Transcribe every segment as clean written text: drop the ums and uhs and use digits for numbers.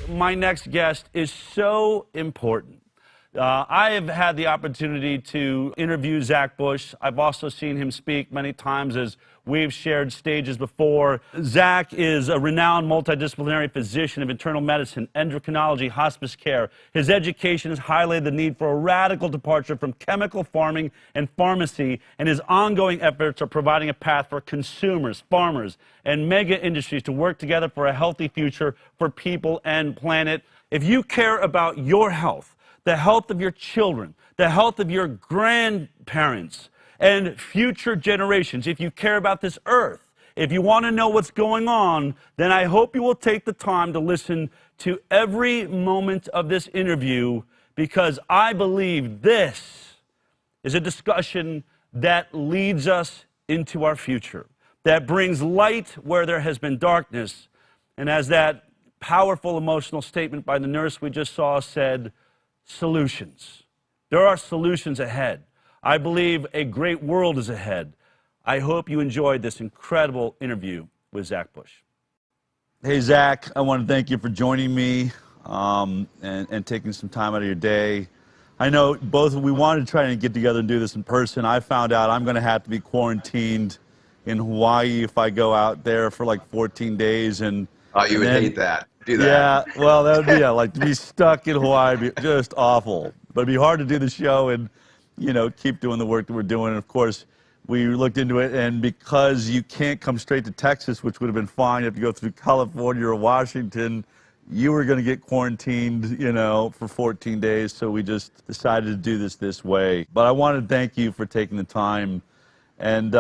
my next guest is so important. I have had the opportunity to interview Zach Bush. I've also seen him speak many times as we've shared stages before. Zach is a renowned multidisciplinary physician of internal medicine, endocrinology, hospice care. His education has highlighted the need for a radical departure from chemical farming and pharmacy, and his ongoing efforts are providing a path for consumers, farmers, and mega industries to work together for a healthy future for people and planet. If you care about your health, the health of your children, the health of your grandparents, and future generations, if you care about this earth, if you want to know what's going on, then I hope you will take the time to listen to every moment of this interview, because I believe this is a discussion that leads us into our future, that brings light where there has been darkness, and as that powerful emotional statement by the nurse we just saw said, solutions. There are solutions ahead. I believe a great world is ahead. I hope you enjoyed this incredible interview with Zach Bush. Hey, Zach, I want to thank you for joining me and taking some time out of your day. I know we wanted to try and get together and do this in person. I found out I'm going to have to be quarantined in Hawaii if I go out there for like 14 days. Oh, you would hate that. Do that. Yeah, well, that would be, like to be stuck in Hawaii would be just awful. But it'd be hard to do the show and, you know, keep doing the work that we're doing. And of course, we looked into it, and because you can't come straight to Texas, which would have been fine, you have to go through California or Washington, you were going to get quarantined, you know, for 14 days. So we just decided to do this way. But I want to thank you for taking the time. And,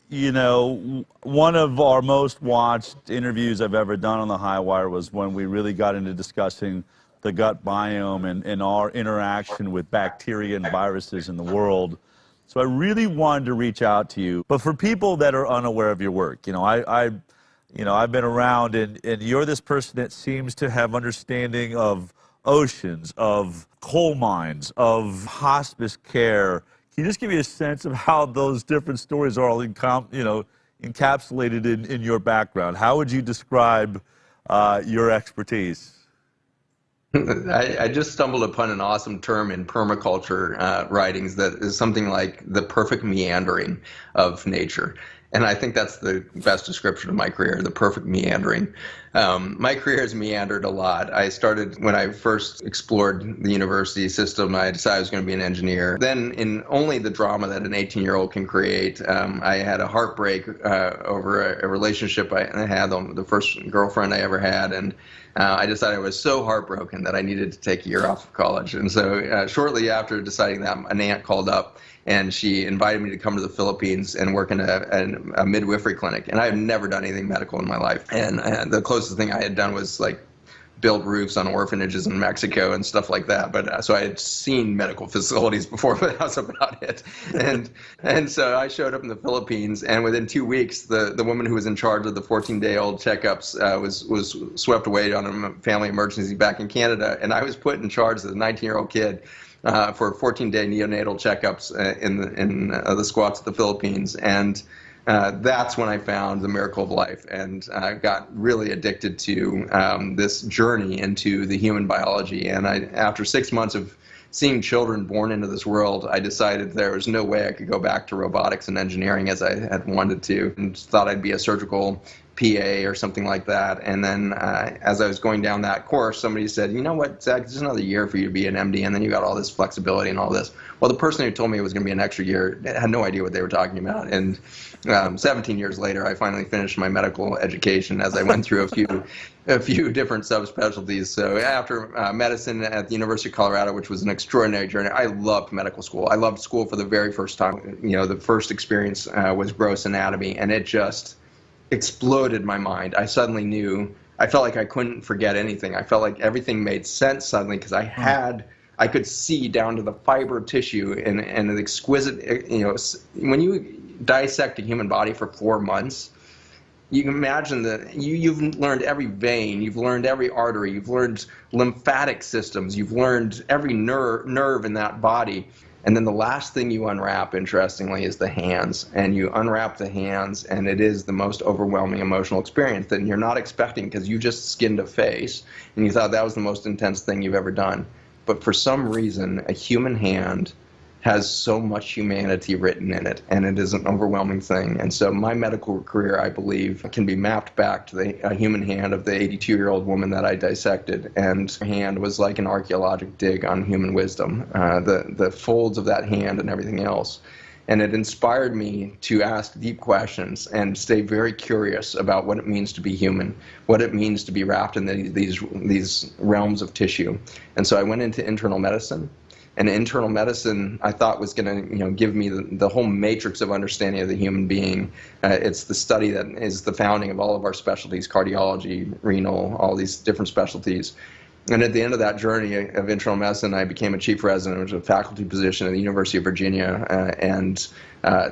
you know, one of our most watched interviews I've ever done on the High Wire was when we really got into discussing the gut biome and our interaction with bacteria and viruses in the world. So I really wanted to reach out to you. But for people that are unaware of your work, you know, I've been around, and you're this person that seems to have understanding of oceans, of coal mines, of hospice care. Can you just give me a sense of how those different stories are all encapsulated in your background? How would you describe your expertise? I just stumbled upon an awesome term in permaculture writings that is something like the perfect meandering of nature. And I think that's the best description of my career, the perfect meandering. My career has meandered a lot. I started when I first explored the university system. I decided I was going to be an engineer. Then, in only the drama that an 18-year-old can create, I had a heartbreak over a relationship I had, the first girlfriend I ever had, and I decided I was so heartbroken that I needed to take a year off of college. And so shortly after deciding that, an aunt called up, and she invited me to come to the Philippines and work in a midwifery clinic. And I had never done anything medical in my life. And the closest thing I had done was like build roofs on orphanages in Mexico and stuff like that. But so I had seen medical facilities before, but that was about it. And so I showed up in the Philippines, and within 2 weeks, the woman who was in charge of the 14-day-old checkups was swept away on a family emergency back in Canada. And I was put in charge as a 19-year-old kid for 14-day neonatal checkups in the squats of the Philippines. And that's when I found the miracle of life, and I got really addicted to this journey into the human biology. And after 6 months of seeing children born into this world, I decided there was no way I could go back to robotics and engineering as I had wanted to, and thought I'd be a surgical PA or something like that. And then as I was going down that course, somebody said, you know what, Zach, this is another year for you to be an MD, and then you got all this flexibility and all this. Well, the person who told me it was going to be an extra year had no idea what they were talking about. And 17 years later, I finally finished my medical education as I went through a few different subspecialties. So after medicine at the University of Colorado, which was an extraordinary journey, I loved medical school. I loved school for the very first time. You know, the first experience was gross anatomy, and it just exploded my mind. I suddenly knew, I felt like I couldn't forget anything. I felt like everything made sense suddenly, because I could see down to the fiber tissue and an exquisite, you know, when you dissect a human body for 4 months, you can imagine that you've learned every vein, you've learned every artery, you've learned lymphatic systems, you've learned every nerve in that body. And then the last thing you unwrap, interestingly, is the hands. And you unwrap the hands, and it is the most overwhelming emotional experience that you're not expecting, because you just skinned a face and you thought that was the most intense thing you've ever done. But for some reason, a human hand has so much humanity written in it, and it is an overwhelming thing. And so my medical career, I believe, can be mapped back to the human hand of the 82-year-old woman that I dissected. And her hand was like an archaeological dig on human wisdom, the folds of that hand and everything else. And it inspired me to ask deep questions and stay very curious about what it means to be human, what it means to be wrapped in these realms of tissue. And so I went into internal medicine. And internal medicine, I thought, was going to, give me the whole matrix of understanding of the human being. It's the study that is the founding of all of our specialties: cardiology, renal, all these different specialties. And at the end of that journey of internal medicine, I became a chief resident, which was a faculty position at the University of Virginia, and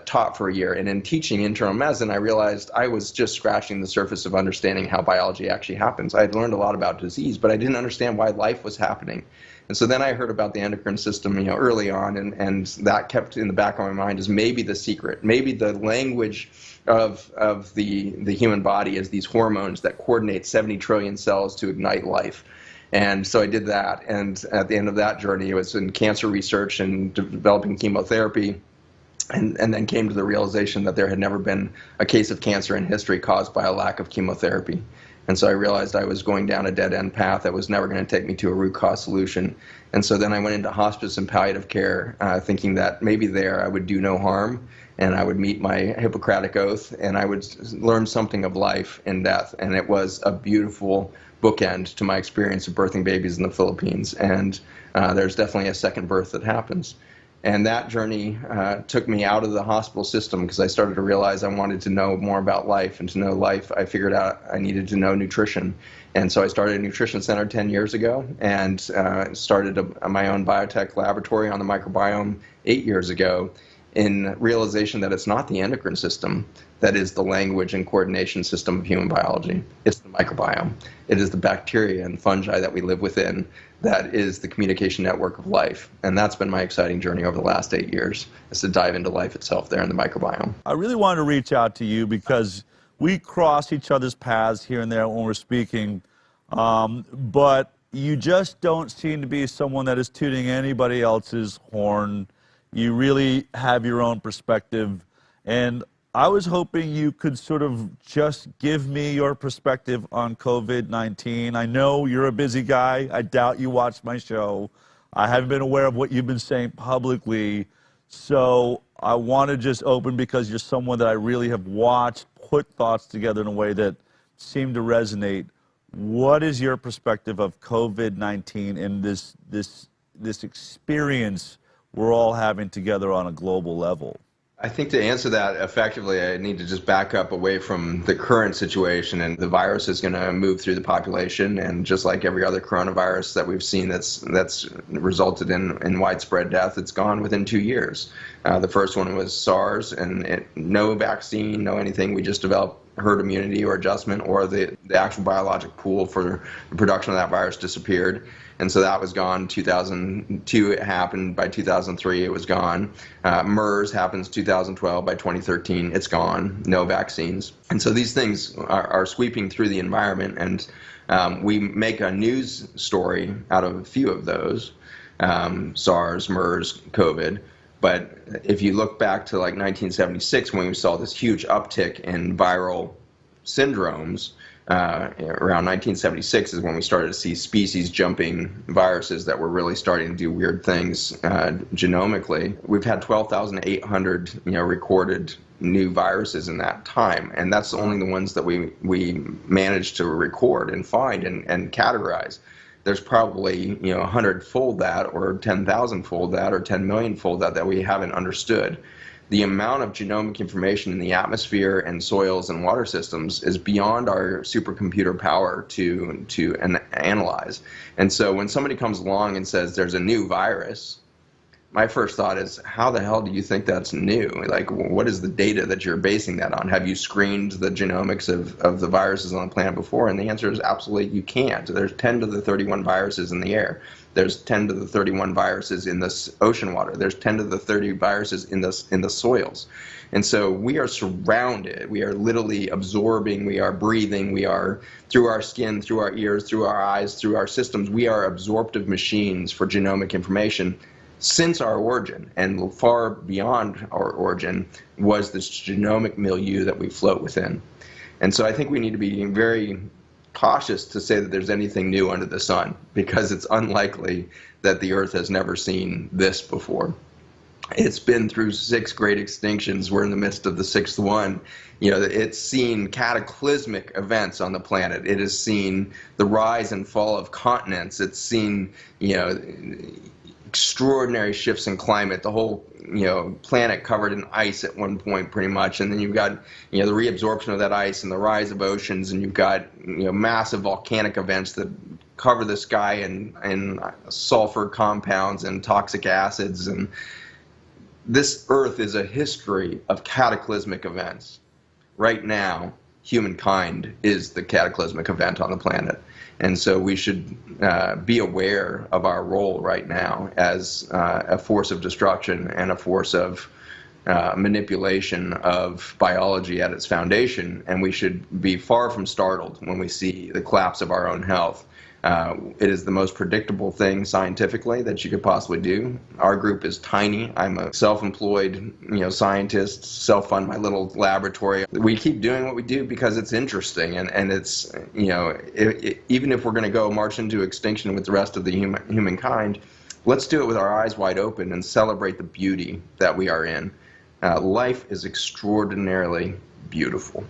taught for a year. And in teaching internal medicine, I realized I was just scratching the surface of understanding how biology actually happens. I had learned a lot about disease, but I didn't understand why life was happening. And so then I heard about the endocrine system, early on, and that kept in the back of my mind as maybe the secret, maybe the language of the human body is these hormones that coordinate 70 trillion cells to ignite life. And so I did that, and at the end of that journey, it was in cancer research and developing chemotherapy, and then came to the realization that there had never been a case of cancer in history caused by a lack of chemotherapy. And so I realized I was going down a dead-end path that was never going to take me to a root cause solution. And so then I went into hospice and palliative care, thinking that maybe there I would do no harm, and I would meet my Hippocratic oath, and I would learn something of life and death. And it was a beautiful bookend to my experience of birthing babies in the Philippines. And there's definitely a second birth that happens. And that journey took me out of the hospital system, because I started to realize I wanted to know more about life. And to know life, I figured out I needed to know nutrition. And so I started a nutrition center 10 years ago, and started my own biotech laboratory on the microbiome 8 years ago, in realization that it's not the endocrine system that is the language and coordination system of human biology. It's the microbiome. It is the bacteria and fungi that we live within that is the communication network of life. And that's been my exciting journey over the last 8 years, is to dive into life itself there in the microbiome. I really wanted to reach out to you because we cross each other's paths here and there when we're speaking, but you just don't seem to be someone that is tooting anybody else's horn. You really have your own perspective, and I was hoping you could sort of just give me your perspective on COVID-19. I know you're a busy guy. I doubt you watch my show. I haven't been aware of what you've been saying publicly, so I want to just open because you're someone that I really have watched put thoughts together in a way that seemed to resonate. What is your perspective of COVID-19 and this experience we're all having together on a global level? I think to answer that effectively, I need to just back up away from the current situation. And the virus is going to move through the population, and just like every other coronavirus that we've seen that's resulted in widespread death, it's gone within 2 years. The first one was SARS, and no vaccine, no anything. We just developed herd immunity or adjustment, or the actual biologic pool for the production of that virus disappeared. And so that was gone. 2002 it happened. By 2003 it was gone. MERS happens 2012. By 2013 it's gone. No vaccines. And so these things are sweeping through the environment, and we make a news story out of a few of those, SARS, MERS, COVID. But if you look back to like 1976, when we saw this huge uptick in viral syndromes, around 1976 is when we started to see species jumping viruses that were really starting to do weird things genomically. We've had 12,800 recorded new viruses in that time, and that's only the ones that we managed to record and find and categorize. There's probably 100-fold that, or 10,000-fold that, or 10 million-fold that we haven't understood. The amount of genomic information in the atmosphere and soils and water systems is beyond our supercomputer power to analyze. And so when somebody comes along and says there's a new virus, my first thought is, how the hell do you think that's new? Like, what is the data that you're basing that on? Have you screened the genomics of the viruses on the planet before? And the answer is absolutely you can't. There's 10 to the 31 viruses in the air. There's 10 to the 31 viruses in this ocean water. There's 10 to the 30 viruses in the soils. And so we are surrounded. We are literally absorbing. We are breathing. We are, through our skin, through our ears, through our eyes, through our systems, we are absorptive machines for genomic information since our origin. And far beyond our origin was this genomic milieu that we float within. And so I think we need to be very cautious to say that there's anything new under the sun, because it's unlikely that the Earth has never seen this before. It's been through 6 great extinctions. We're in the midst of the 6th one. You know, it's seen cataclysmic events on the planet. It has seen the rise and fall of continents. It's seen, you know, extraordinary shifts in climate. The whole, you know, planet covered in ice at one point, pretty much, and then you've got, you know, the reabsorption of that ice and the rise of oceans, and you've got, you know, massive volcanic events that cover the sky in sulfur compounds and toxic acids. And this Earth is a history of cataclysmic events. Right now, humankind is the cataclysmic event on the planet. And so we should be aware of our role right now as a force of destruction and a force of manipulation of biology at its foundation. And we should be far from startled when we see the collapse of our own health. It is the most predictable thing scientifically that you could possibly do. Our group is tiny. I'm a self-employed, you know, scientist, self-fund my little laboratory. We keep doing what we do because it's interesting, and it's, you know, even if we're going to go march into extinction with the rest of the humankind, let's do it with our eyes wide open and celebrate the beauty that we are in. Life is extraordinarily beautiful.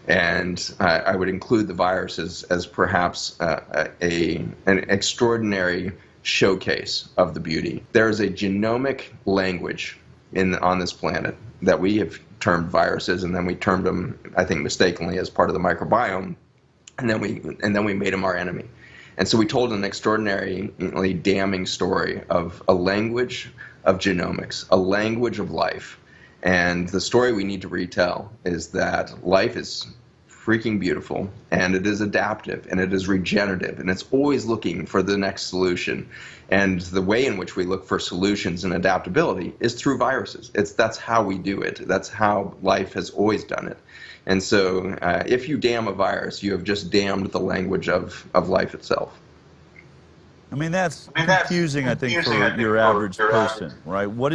And I would include the viruses as perhaps an extraordinary showcase of the beauty. There is a genomic language on this planet that we have termed viruses, and then we termed them, I think, mistakenly as part of the microbiome, and then we made them our enemy. And so we told an extraordinarily damning story of a language of genomics, a language of life. And the story we need to retell is that life is freaking beautiful, and it is adaptive, and it is regenerative, and it's always looking for the next solution. And the way in which we look for solutions and adaptability is through viruses. That's how we do it. That's how life has always done it. And so if you damn a virus, you have just damned the language of life itself. I mean, that's confusing, I think, for your average person, right? What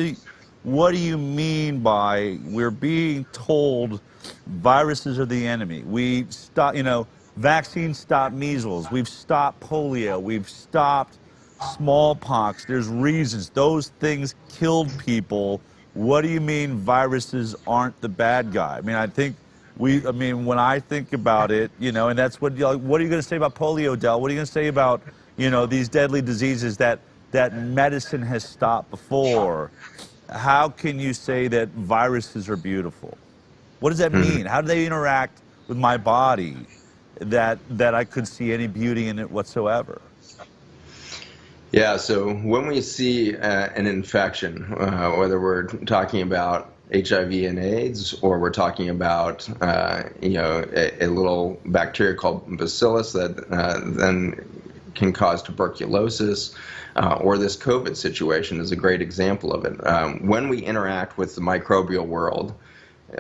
do you mean by we're being told viruses are the enemy? We stop, you know, vaccines stop measles. We've stopped polio. We've stopped smallpox. There's reasons. Those things killed people. What do you mean viruses aren't the bad guy? I mean, I mean, when I think about it, you know, and that's what are you going to say about polio, Del? What are you going to say about, you know, these deadly diseases that medicine has stopped before? How can you say that viruses are beautiful? What does that mean? How do they interact with my body that I could see any beauty in it whatsoever? Yeah, so when we see an infection, whether we're talking about HIV and AIDS, or we're talking about you know, a little bacteria called bacillus that then can cause tuberculosis, or this COVID situation is a great example of it. When we interact with the microbial world,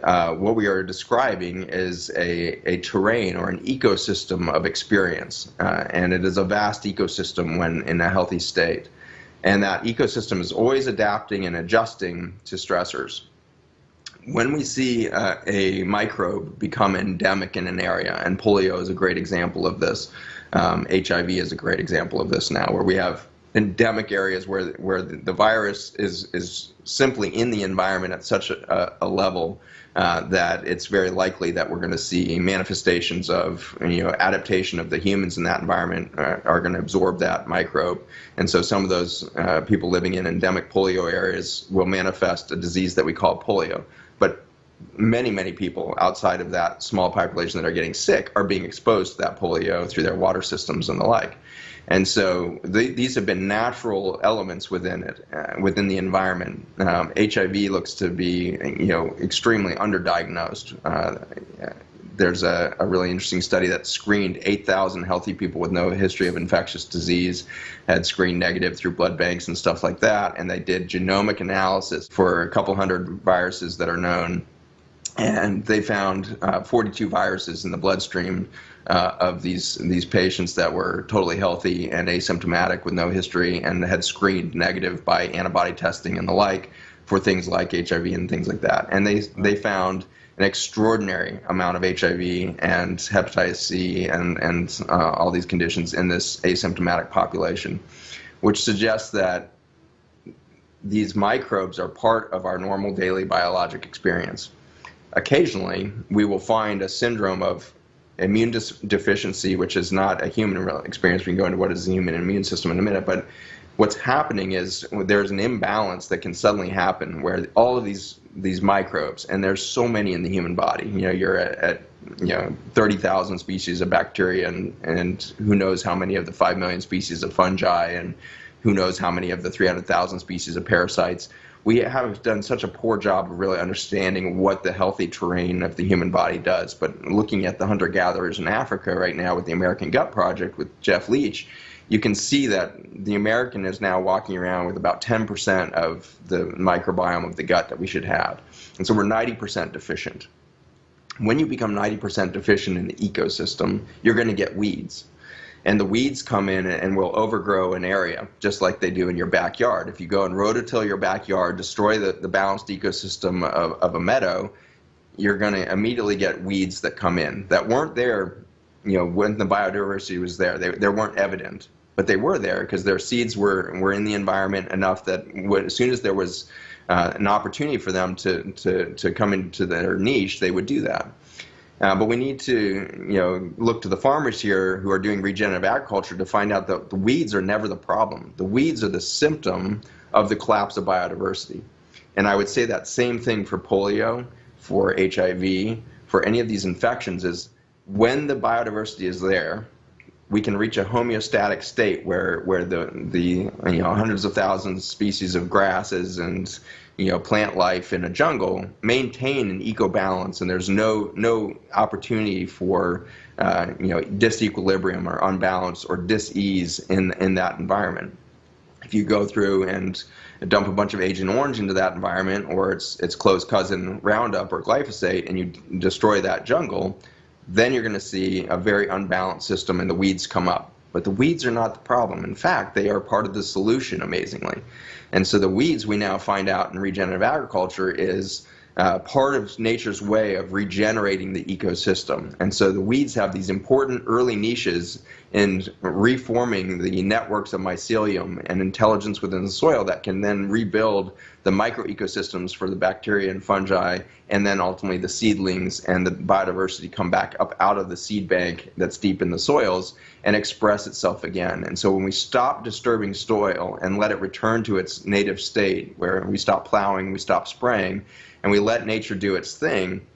what we are describing is a terrain or an ecosystem of experience, and it is a vast ecosystem when in a healthy state. And that ecosystem is always adapting and adjusting to stressors. When we see a microbe become endemic in an area, and polio is a great example of this, HIV is a great example of this now, where we have endemic areas where the virus is simply in the environment at such a level that it's very likely that we're going to see manifestations of, you know, adaptation of the humans in that environment are going to absorb that microbe. And so some of those people living in endemic polio areas will manifest a disease that we call polio. But many, many people outside of that small population that are getting sick are being exposed to that polio through their water systems and the like. And so these have been natural elements within it, within the environment. HIV looks to be, you know, extremely underdiagnosed. there's a really interesting study that screened 8,000 healthy people with no history of infectious disease, had screened negative through blood banks and stuff like that, and they did genomic analysis for a couple hundred viruses that are known, and they found 42 viruses in the bloodstream of these patients that were totally healthy and asymptomatic with no history and had screened negative by antibody testing and the like for things like HIV and things like that. And they found an extraordinary amount of HIV and hepatitis C and all these conditions in this asymptomatic population, which suggests that these microbes are part of our normal daily biologic experience. Occasionally, we will find a syndrome of immune deficiency, which is not a human experience. We can go into what is the human immune system in a minute, but what's happening is there's an imbalance that can suddenly happen where all of these microbes, and there's so many in the human body. You're at 30,000 species of bacteria, and who knows how many of the 5 million species of fungi, and who knows how many of the 300,000 species of parasites. We have done such a poor job of really understanding what the healthy terrain of the human body does. But looking at the hunter-gatherers in Africa right now with the American Gut Project with Jeff Leach, you can see that the American is now walking around with about 10% of the microbiome of the gut that we should have. And so we're 90% deficient. When you become 90% deficient in the ecosystem, you're going to get weeds. And the weeds come in and will overgrow an area, just like they do in your backyard. If you go and rototill your backyard, destroy the balanced ecosystem of a meadow, you're going to immediately get weeds that come in that weren't there, when the biodiversity was there. They weren't evident, but they were there because their seeds were in the environment enough that as soon as there was an opportunity for them to come into their niche, they would do that. But we need to, look to the farmers here who are doing regenerative agriculture to find out that the weeds are never the problem. The weeds are the symptom of the collapse of biodiversity. And I would say that same thing for polio, for HIV, for any of these infections is when the biodiversity is there, we can reach a homeostatic state where the hundreds of thousands of species of grasses and plant life in a jungle maintain an eco-balance, and there's no opportunity for disequilibrium or unbalance or dis-ease in that environment. If you go through and dump a bunch of Agent Orange into that environment, or its close cousin Roundup or glyphosate, and you destroy that jungle, then you're going to see a very unbalanced system and the weeds come up. But the weeds are not the problem. In fact, they are part of the solution, amazingly. And so the weeds, we now find out in regenerative agriculture, is part of nature's way of regenerating the ecosystem. And so the weeds have these important early niches in reforming the networks of mycelium and intelligence within the soil that can then rebuild the microecosystems for the bacteria and fungi, and then ultimately the seedlings and the biodiversity come back up out of the seed bank that's deep in the soils and express itself again. And so when we stop disturbing soil and let it return to its native state, where we stop plowing, we stop spraying, and we let nature do its thing,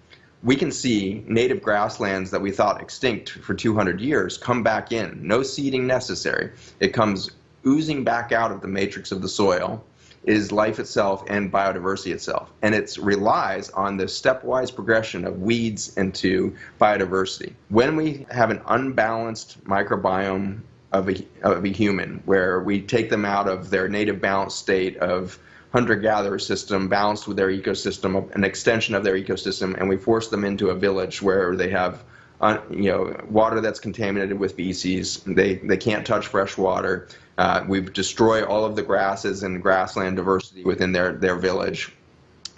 we can see native grasslands that we thought extinct for 200 years come back in. No seeding necessary. It comes oozing back out of the matrix of the soil, is life itself and biodiversity itself. And it relies on the stepwise progression of weeds into biodiversity. When we have an unbalanced microbiome of a human, where we take them out of their native balanced state of hunter-gatherer system balanced with their ecosystem, an extension of their ecosystem, and we force them into a village where they have water that's contaminated with feces. They can't touch fresh water. We destroy all of the grasses and grassland diversity within their village.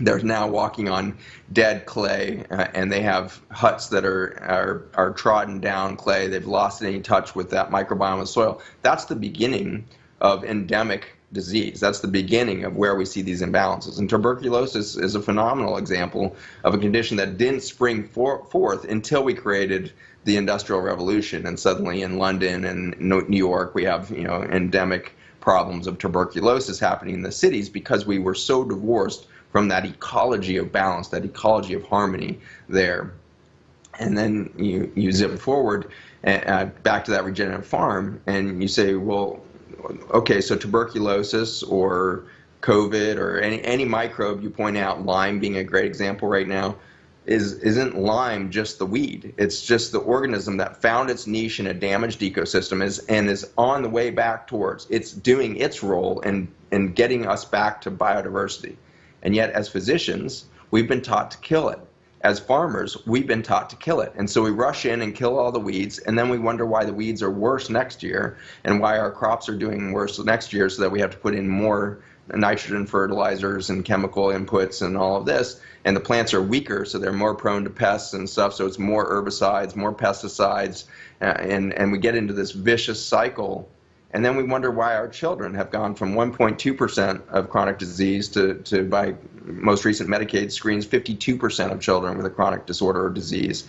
They're now walking on dead clay, and they have huts that are trodden down clay. They've lost any touch with that microbiome of the soil. That's the beginning of endemic disease. That's the beginning of where we see these imbalances. And tuberculosis is a phenomenal example of a condition that didn't spring forth until we created the Industrial Revolution. And suddenly in London and New York, we have endemic problems of tuberculosis happening in the cities because we were so divorced from that ecology of balance, that ecology of harmony there. And then you zip forward back to that regenerative farm, and you say, well, okay, so tuberculosis or COVID or any microbe you point out, Lyme being a great example right now, isn't Lyme just the weed. It's just the organism that found its niche in a damaged ecosystem and is on the way back towards. It's doing its role in getting us back to biodiversity. And yet, as physicians, we've been taught to kill it. As farmers, we've been taught to kill it. And so we rush in and kill all the weeds, and then we wonder why the weeds are worse next year and why our crops are doing worse next year, so that we have to put in more nitrogen fertilizers and chemical inputs and all of this. And the plants are weaker, so they're more prone to pests and stuff, so it's more herbicides, more pesticides, and we get into this vicious cycle. And then we wonder why our children have gone from 1.2% of chronic disease to by most recent Medicaid screens, 52% of children with a chronic disorder or disease.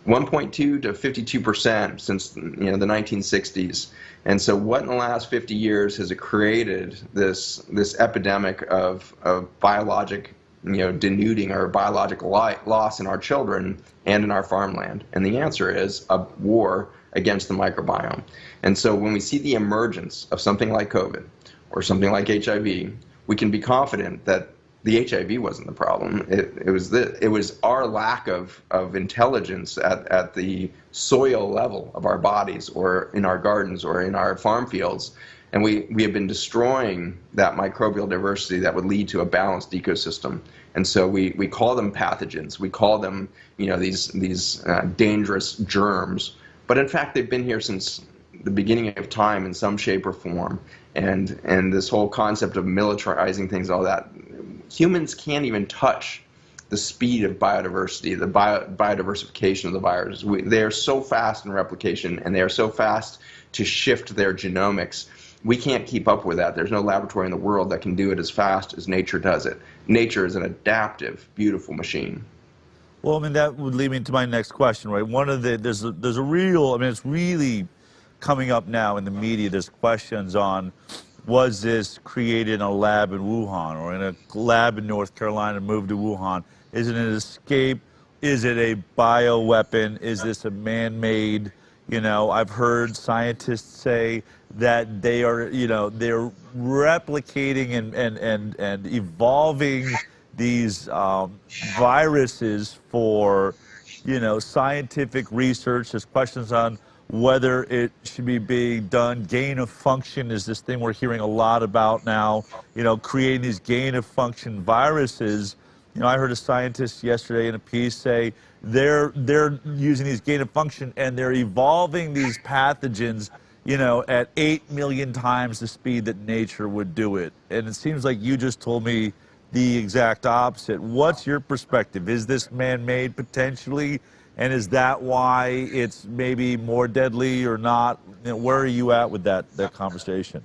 1.2 to 52% since the 1960s. And so what in the last 50 years has it created this epidemic of biologic denuding or biological loss in our children and in our farmland? And the answer is a war against the microbiome. And so when we see the emergence of something like COVID or something like HIV, we can be confident that the HIV wasn't the problem. It was our lack of intelligence at the soil level of our bodies or in our gardens or in our farm fields. And we have been destroying that microbial diversity that would lead to a balanced ecosystem. And so we call them pathogens. We call them these dangerous germs. But in fact, they've been here since the beginning of time in some shape or form. And this whole concept of militarizing things, all that, humans can't even touch the speed of biodiversity, the biodiversification of the viruses. They are so fast in replication, and they are so fast to shift their genomics. We can't keep up with that. There's no laboratory in the world that can do it as fast as nature does it. Nature is an adaptive, beautiful machine. Well, I mean, that would lead me to my next question, right? There's a real, I mean, it's really coming up now in the media. There's questions on, was this created in a lab in Wuhan or in a lab in North Carolina and moved to Wuhan? Is it an escape? Is it a bioweapon? Is this a man-made? I've heard scientists say that they are, they're replicating and evolving these viruses for, scientific research. There's questions on whether it should be being done. Gain of function is this thing we're hearing a lot about now, creating these gain of function viruses. I heard a scientist yesterday in a piece say they're using these gain of function and they're evolving these pathogens, at 8 million times the speed that nature would do it. And it seems like you just told me the exact opposite. What's your perspective? Is this man-made potentially? And is that why it's maybe more deadly or not? Where are you at with that conversation?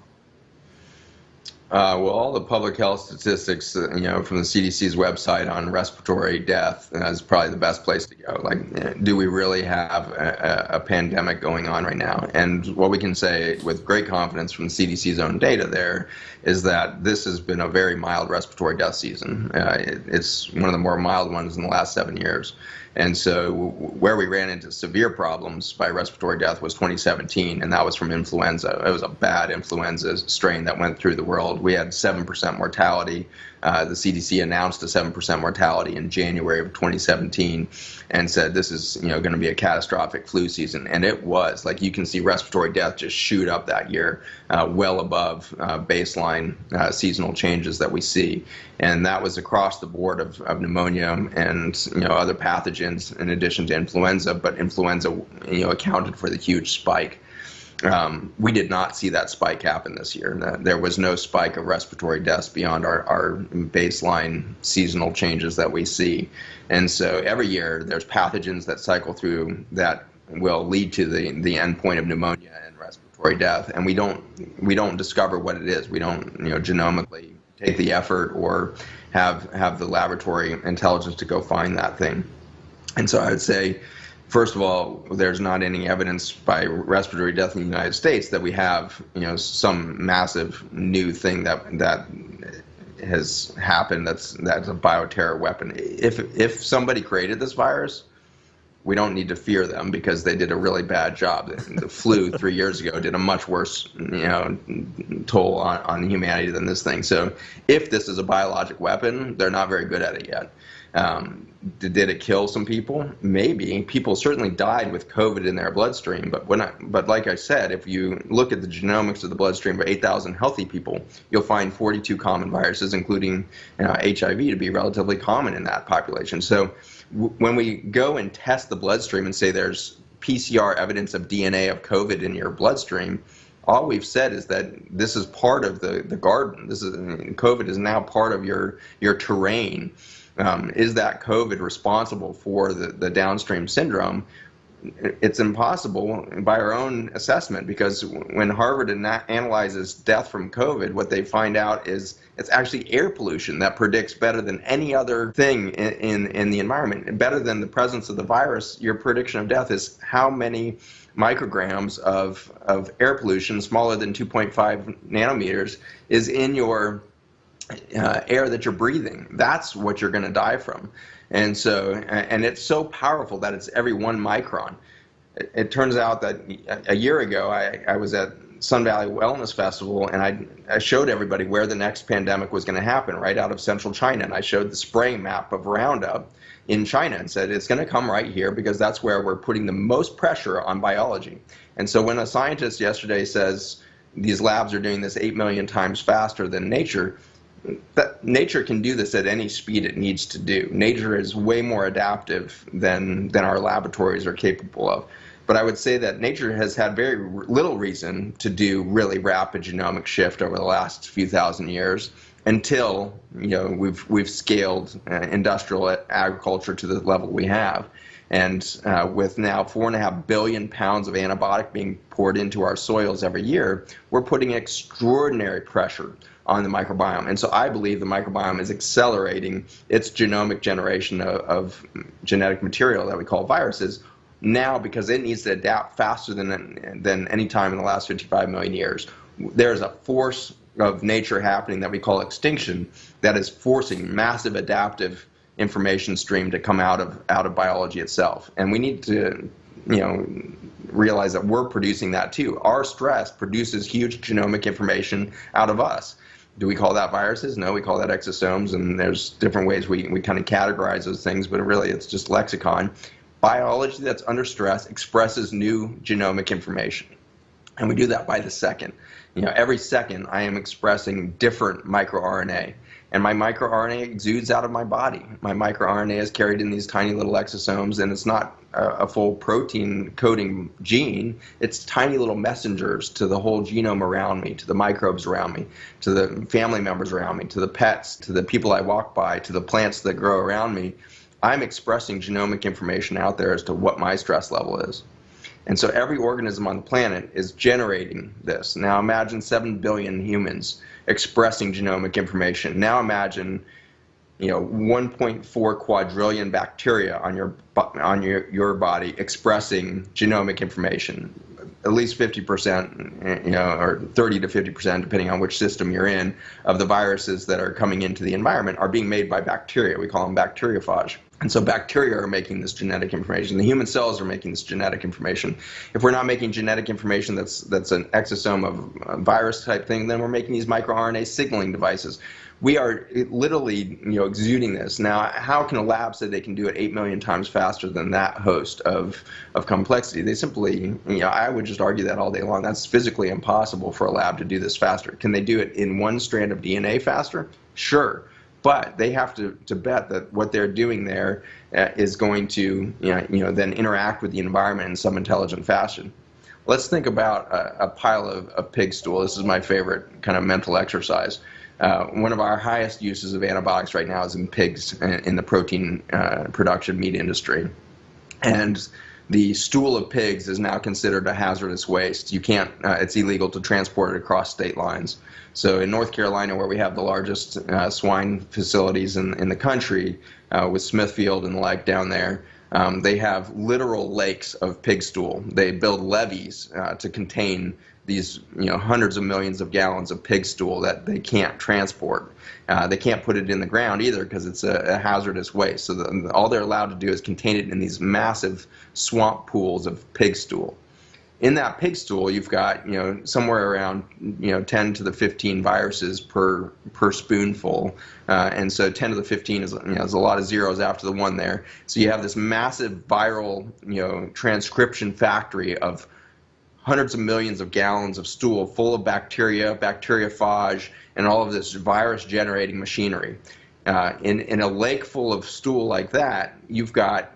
Well, all the public health statistics, from the CDC's website on respiratory death is probably the best place to go. Like, do we really have a pandemic going on right now? And what we can say with great confidence from the CDC's own data there is that this has been a very mild respiratory death season. It's one of the more mild ones in the last 7 years. And so where we ran into severe problems by respiratory death was 2017, and that was from influenza. It was a bad influenza strain that went through the world. We had 7% mortality. The CDC announced a 7% mortality in January of 2017 and said this is going to be a catastrophic flu season. And it was. Like, you can see respiratory death just shoot up that year, well above baseline seasonal changes that we see. And that was across the board of pneumonia and other pathogens in addition to influenza. But influenza accounted for the huge spike. We did not see that spike happen this year. There was no spike of respiratory deaths beyond our baseline seasonal changes that we see. And so every year there's pathogens that cycle through that will lead to the end point of pneumonia and respiratory death. And we don't discover what it is. We don't genomically take the effort or have the laboratory intelligence to go find that thing. And so I would say, first of all, there's not any evidence by respiratory death in the United States that we have, some massive new thing that has happened that's a bioterror weapon. If somebody created this virus, we don't need to fear them because they did a really bad job. The flu 3 years ago did a much worse, toll on humanity than this thing. So if this is a biologic weapon, they're not very good at it yet. Did it kill some people? Maybe. People certainly died with COVID in their bloodstream, but like I said, if you look at the genomics of the bloodstream of 8,000 healthy people, you'll find 42 common viruses, including HIV, to be relatively common in that population. So when we go and test the bloodstream and say there's PCR evidence of DNA of COVID in your bloodstream, all we've said is that this is part of the garden. COVID is now part of your terrain. Is that COVID responsible for the downstream syndrome? It's impossible by our own assessment, because when Harvard analyzes death from COVID, what they find out is it's actually air pollution that predicts better than any other thing in the environment. Better than the presence of the virus, your prediction of death is how many micrograms of air pollution, smaller than 2.5 nanometers, is in your air that you're breathing. That's what you're going to die from. And so, and it's so powerful that it's every 1 micron. It turns out that a year ago, I was at Sun Valley Wellness Festival, and I showed everybody where the next pandemic was going to happen, right out of central China. And I showed the spraying map of Roundup in China and said, it's going to come right here because that's where we're putting the most pressure on biology. And so when a scientist yesterday says these labs are doing this 8 million times faster than nature, that nature can do this at any speed it needs to do. Nature is way more adaptive than our laboratories are capable of. But I would say that nature has had very little reason to do really rapid genomic shift over the last few thousand years, until we've scaled industrial agriculture to the level we have. And with now 4.5 billion pounds of antibiotic being poured into our soils every year, we're putting extraordinary pressure on the microbiome. And so I believe the microbiome is accelerating its genomic generation of genetic material that we call viruses now, because it needs to adapt faster than any time in the last 55 million years. There's a force of nature happening that we call extinction that is forcing massive adaptive information stream to come out of biology itself. And we need to realize that we're producing that too. Our stress produces huge genomic information out of us. Do we call that viruses? No, we call that exosomes, and there's different ways we kind of categorize those things, but really it's just lexicon. Biology that's under stress expresses new genomic information, and we do that by the second. Every second I am expressing different microRNA, and my microRNA exudes out of my body. My microRNA is carried in these tiny little exosomes, and it's not a full protein coding gene. It's tiny little messengers to the whole genome around me, to the microbes around me, to the family members around me, to the pets, to the people I walk by, to the plants that grow around me. I'm expressing genomic information out there as to what my stress level is. And so every organism on the planet is generating this. Now imagine 7 billion humans expressing genomic information. Now imagine 1.4 quadrillion bacteria on your body expressing genomic information. At least 50%, or 30 to 50%, depending on which system you're in, of the viruses that are coming into the environment are being made by bacteria. We call them bacteriophage. And so bacteria are making this genetic information. The human cells are making this genetic information. If we're not making genetic information that's an exosome of a virus type thing, then we're making these microRNA signaling devices. We are literally exuding this. Now, how can a lab say they can do it 8 million times faster than that host of complexity? They simply, I would just argue that all day long. That's physically impossible for a lab to do this faster. Can they do it in one strand of DNA faster? Sure. But they have to bet that what they're doing there is going to then interact with the environment in some intelligent fashion. Let's think about a pile of pig stool. This is my favorite kind of mental exercise. One of our highest uses of antibiotics right now is in pigs in the protein production meat industry. And the stool of pigs is now considered a hazardous waste. You can't, it's illegal to transport it across state lines. So in North Carolina, where we have the largest swine facilities in the country, with Smithfield and the like down there, they have literal lakes of pig stool. They build levees to contain these hundreds of millions of gallons of pig stool that they can't transport. They can't put it in the ground either because it's a hazardous waste. So all they're allowed to do is contain it in these massive swamp pools of pig stool. In that pig stool, you've got, somewhere around, 10 to the 15 viruses per spoonful. And so 10 to the 15 is, there's a lot of zeros after the one there. So you have this massive viral, transcription factory of hundreds of millions of gallons of stool full of bacteria, bacteriophage, and all of this virus-generating machinery. In a lake full of stool like that, you've got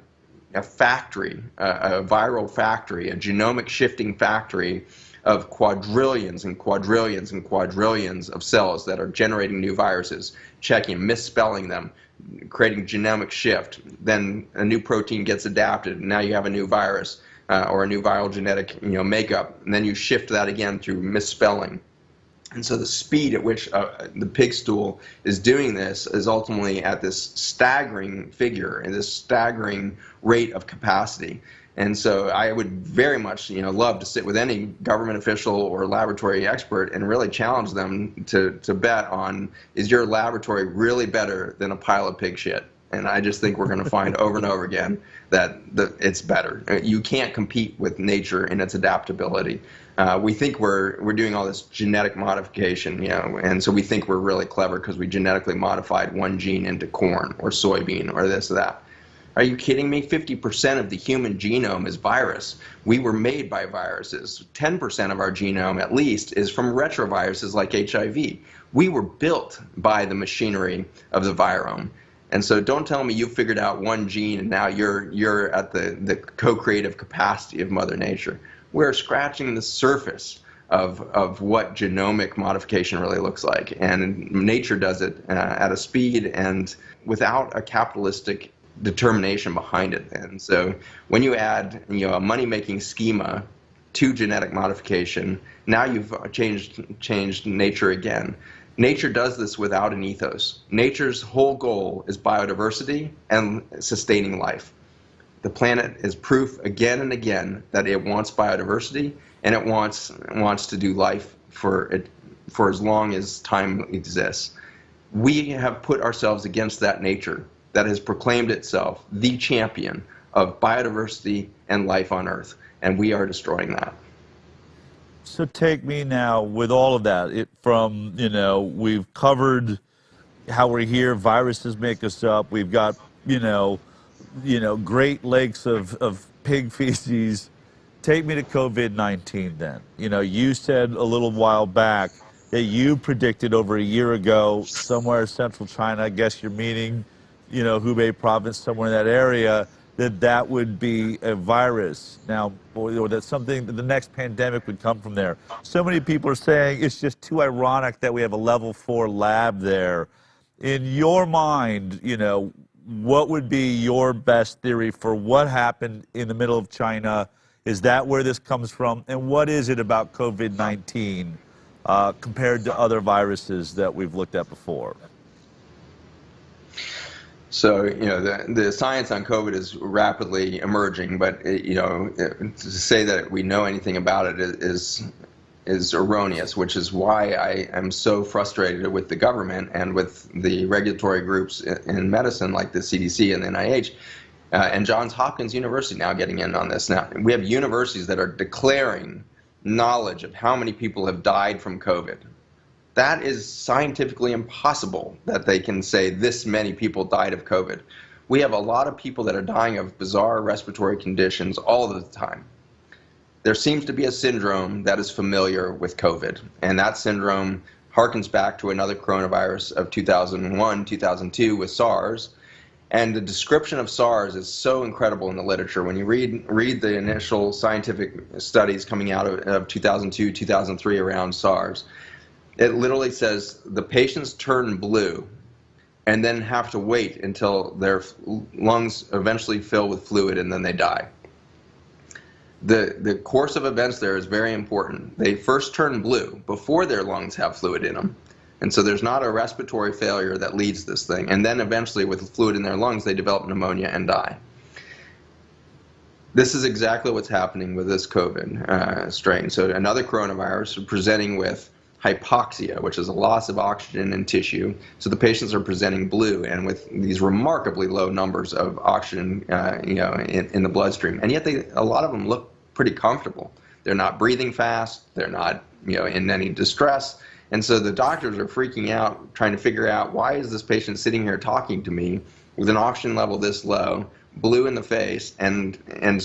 a factory, a viral factory, a genomic shifting factory of quadrillions and quadrillions and quadrillions of cells that are generating new viruses, checking, misspelling them, creating genomic shift. Then a new protein gets adapted, and now you have a new virus or a new viral genetic makeup, and then you shift that again through misspelling. And so the speed at which the pig stool is doing this is ultimately at this staggering figure and this staggering rate of capacity. And so I would very much love to sit with any government official or laboratory expert and really challenge them to bet on, is your laboratory really better than a pile of pig shit? And I just think we're going to find over and over again that it's better. You can't compete with nature in its adaptability. We think we're doing all this genetic modification, and so we think we're really clever because we genetically modified one gene into corn or soybean or this or that. Are you kidding me? 50% of the human genome is virus. We were made by viruses. 10% of our genome, at least, is from retroviruses like HIV. We were built by the machinery of the virome. And so don't tell me you figured out one gene and now you're at the co-creative capacity of Mother Nature. We're scratching the surface of what genomic modification really looks like. And nature does it at a speed and without a capitalistic determination behind it. And so when you add a money-making schema to genetic modification, now you've changed nature again. Nature does this without an ethos. Nature's whole goal is biodiversity and sustaining life. The planet is proof again and again that it wants biodiversity and it wants to do life for as long as time exists. We have put ourselves against that nature that has proclaimed itself the champion of biodiversity and life on Earth, and we are destroying that. So take me now with all of that. We've covered how we're here, viruses make us up. We've got, great lakes of pig feces. Take me to COVID-19 then. You said a little while back that you predicted over a year ago somewhere in central China, I guess you're meaning, Hubei province, somewhere in that area, that would be a virus now, or that something, the next pandemic would come from there. So many people are saying it's just too ironic that we have a level 4 lab there. In your mind, what would be your best theory for what happened in the middle of China? Is that where this comes from? And what is it about COVID-19 compared to other viruses that we've looked at before? So, the science on COVID is rapidly emerging, but, to say that we know anything about it is erroneous, which is why I am so frustrated with the government and with the regulatory groups in medicine like the CDC and the NIH and Johns Hopkins University now getting in on this. Now, we have universities that are declaring knowledge of how many people have died from COVID. That is scientifically impossible that they can say this many people died of COVID. We have a lot of people that are dying of bizarre respiratory conditions all the time. There seems to be a syndrome that is familiar with COVID, and that syndrome harkens back to another coronavirus of 2001, 2002 with SARS. And the description of SARS is so incredible in the literature. When you read the initial scientific studies coming out of 2002, 2003 around SARS, it literally says the patients turn blue and then have to wait until their lungs eventually fill with fluid and then they die. The course of events there is very important. They first turn blue before their lungs have fluid in them. And so there's not a respiratory failure that leads this thing. And then eventually with fluid in their lungs, they develop pneumonia and die. This is exactly what's happening with this COVID strain. So another coronavirus presenting with hypoxia, which is a loss of oxygen in tissue. So the patients are presenting blue and with these remarkably low numbers of oxygen in the bloodstream. And yet a lot of them look pretty comfortable. They're not breathing fast. They're not, in any distress. And so the doctors are freaking out, trying to figure out, why is this patient sitting here talking to me with an oxygen level this low, blue in the face, and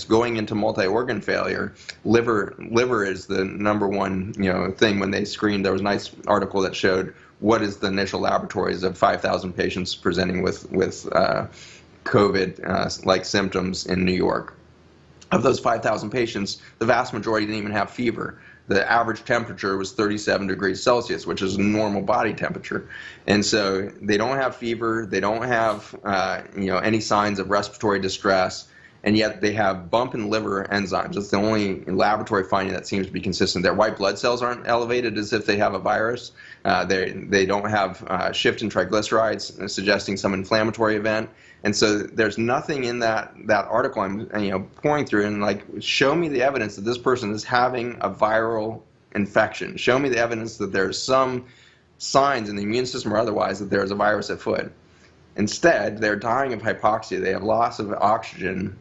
going into multi-organ failure? Liver is the number one thing when they screened. There was a nice article that showed what is the initial laboratories of 5,000 patients presenting with COVID like symptoms in New York. Of those 5,000 patients, the vast majority didn't even have fever. The average temperature was 37 degrees Celsius, which is normal body temperature. And so they don't have fever, they don't have any signs of respiratory distress, and yet they have bump in liver enzymes. That's the only laboratory finding that seems to be consistent. Their white blood cells aren't elevated as if they have a virus. They don't have shift in triglycerides, suggesting some inflammatory event. And so there's nothing in that article I'm pouring through and like, show me the evidence that this person is having a viral infection. Show me the evidence that there's some signs in the immune system or otherwise that there's a virus at foot. Instead, they're dying of hypoxia. They have loss of oxygen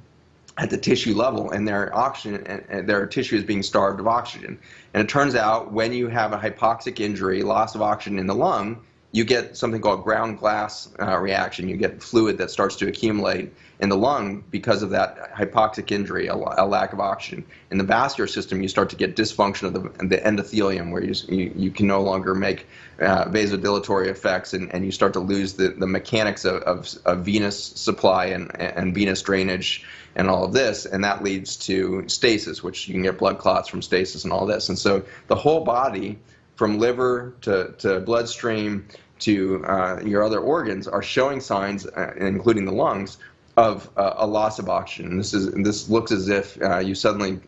at the tissue level, and their tissue is being starved of oxygen. And it turns out when you have a hypoxic injury, loss of oxygen in the lung, you get something called ground glass reaction. You get fluid that starts to accumulate in the lung because of that hypoxic injury, a lack of oxygen. In the vascular system, you start to get dysfunction of the endothelium, where you can no longer make vasodilatory effects, and you start to lose the mechanics of venous supply and venous drainage and all of this, and that leads to stasis, which you can get blood clots from stasis and all this. And so the whole body, from liver to bloodstream to your other organs, are showing signs, including the lungs, of a loss of oxygen. This looks as if you suddenly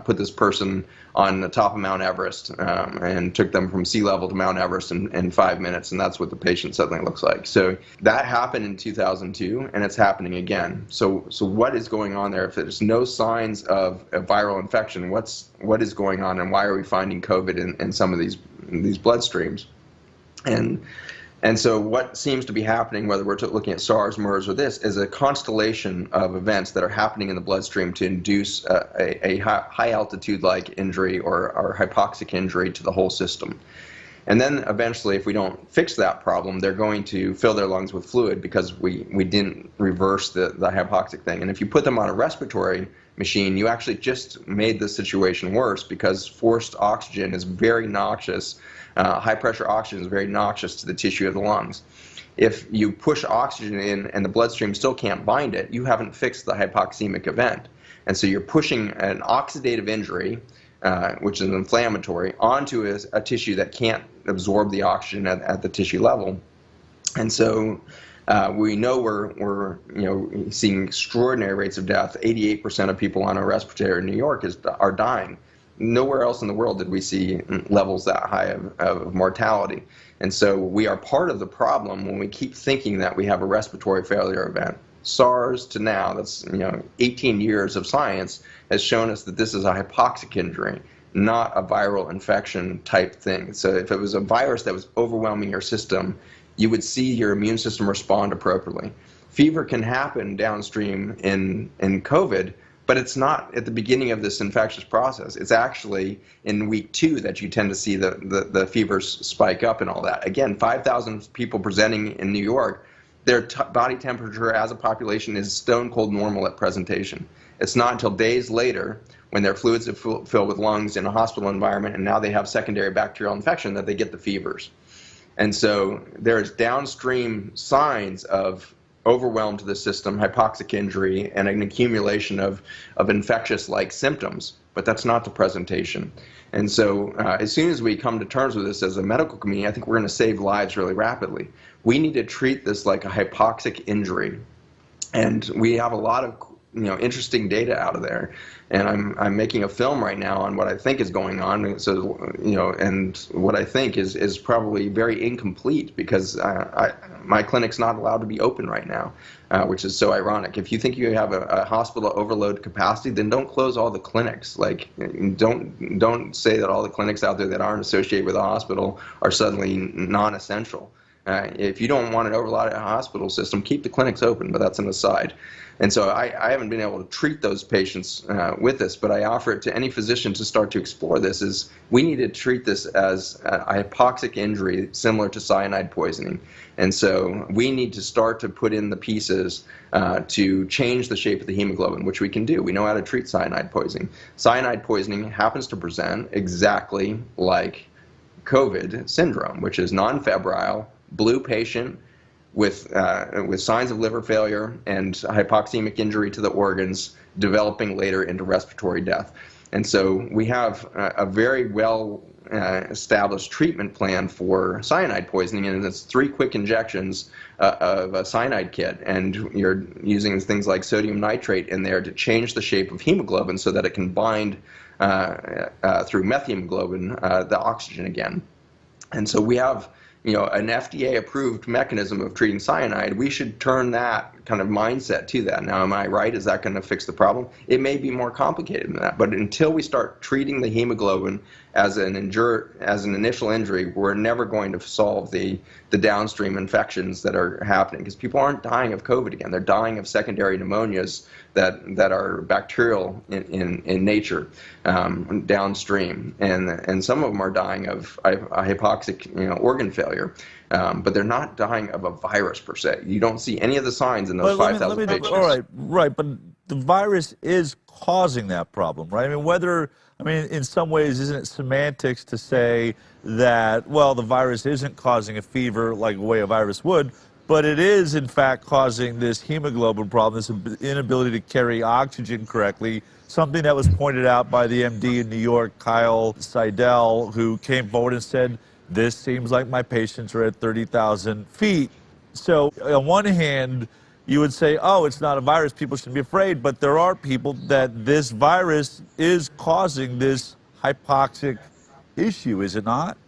put this person on the top of Mount Everest and took them from sea level to Mount Everest in 5 minutes, and that's what the patient suddenly looks like. So that happened in 2002, and it's happening again. So what is going on there? If there's no signs of a viral infection, what is going on, and why are we finding COVID in some of these bloodstreams? And so what seems to be happening, whether we're looking at SARS, MERS, or this, is a constellation of events that are happening in the bloodstream to induce a high-altitude-like injury or hypoxic injury to the whole system. And then eventually, if we don't fix that problem, they're going to fill their lungs with fluid because we didn't reverse the hypoxic thing. And if you put them on a respiratory machine, you actually just made the situation worse, because forced oxygen is very noxious. High-pressure oxygen is very noxious to the tissue of the lungs. If you push oxygen in and the bloodstream still can't bind it, you haven't fixed the hypoxemic event. And so you're pushing an oxidative injury, which is inflammatory, onto a tissue that can't absorb the oxygen at the tissue level. And so we know we're seeing extraordinary rates of death. 88% of people on a respirator in New York are dying. Nowhere else in the world did we see levels that high of mortality. And so we are part of the problem when we keep thinking that we have a respiratory failure event. SARS to now, that's 18 years of science, has shown us that this is a hypoxic injury, not a viral infection type thing. So if it was a virus that was overwhelming your system, you would see your immune system respond appropriately. Fever can happen downstream in COVID, but it's not at the beginning of this infectious process. It's actually in week 2 that you tend to see the fevers spike up and all that. Again, 5,000 people presenting in New York, their body temperature as a population is stone cold normal at presentation. It's not until days later, when their fluids have filled with lungs in a hospital environment and now they have secondary bacterial infection, that they get the fevers. And so there's downstream signs of overwhelm to the system, hypoxic injury, and an accumulation of infectious-like symptoms, but that's not the presentation. And so as soon as we come to terms with this as a medical community, I think we're going to save lives really rapidly. We need to treat this like a hypoxic injury. And we have a lot of interesting data out of there. And I'm making a film right now on what I think is going on. So and what I think is probably very incomplete, because my clinic's not allowed to be open right now, which is so ironic. If you think you have a hospital overload capacity, then don't close all the clinics. Like, don't say that all the clinics out there that aren't associated with a hospital are suddenly non-essential. If you don't want an overloaded hospital system, keep the clinics open, but that's an aside. And so I haven't been able to treat those patients with this, but I offer it to any physician to start to explore this. Is we need to treat this as a hypoxic injury similar to cyanide poisoning. And so we need to start to put in the pieces to change the shape of the hemoglobin, which we can do. We know how to treat cyanide poisoning. Cyanide poisoning happens to present exactly like COVID syndrome, which is non-febrile, blue patient with signs of liver failure and hypoxemic injury to the organs, developing later into respiratory death. And so we have a very well established treatment plan for cyanide poisoning, and it's 3 quick injections of a cyanide kit, and you're using things like sodium nitrate in there to change the shape of hemoglobin so that it can bind through methemoglobin the oxygen again. And so we have an FDA-approved mechanism of treating cyanide. We should turn that kind of mindset to that. Now, am I right? Is that going to fix the problem? It may be more complicated than that, but until we start treating the hemoglobin as an initial injury, we're never going to solve the downstream infections that are happening, because people aren't dying of COVID again. They're dying of secondary pneumonias that are bacterial in nature downstream, and some of them are dying of hypoxic organ failure, but they're not dying of a virus per se. You don't see any of the signs in those 5,000 patients. All right, but the virus is causing that problem, right? I mean, in some ways, isn't it semantics to say that, well, the virus isn't causing a fever like the way a virus would, but it is, in fact, causing this hemoglobin problem, this inability to carry oxygen correctly, something that was pointed out by the MD in New York, Kyle Seidel, who came forward and said, this seems like my patients are at 30,000 feet. So on one hand, you would say, oh, it's not a virus, people shouldn't be afraid, but there are people that this virus is causing this hypoxic issue, is it not?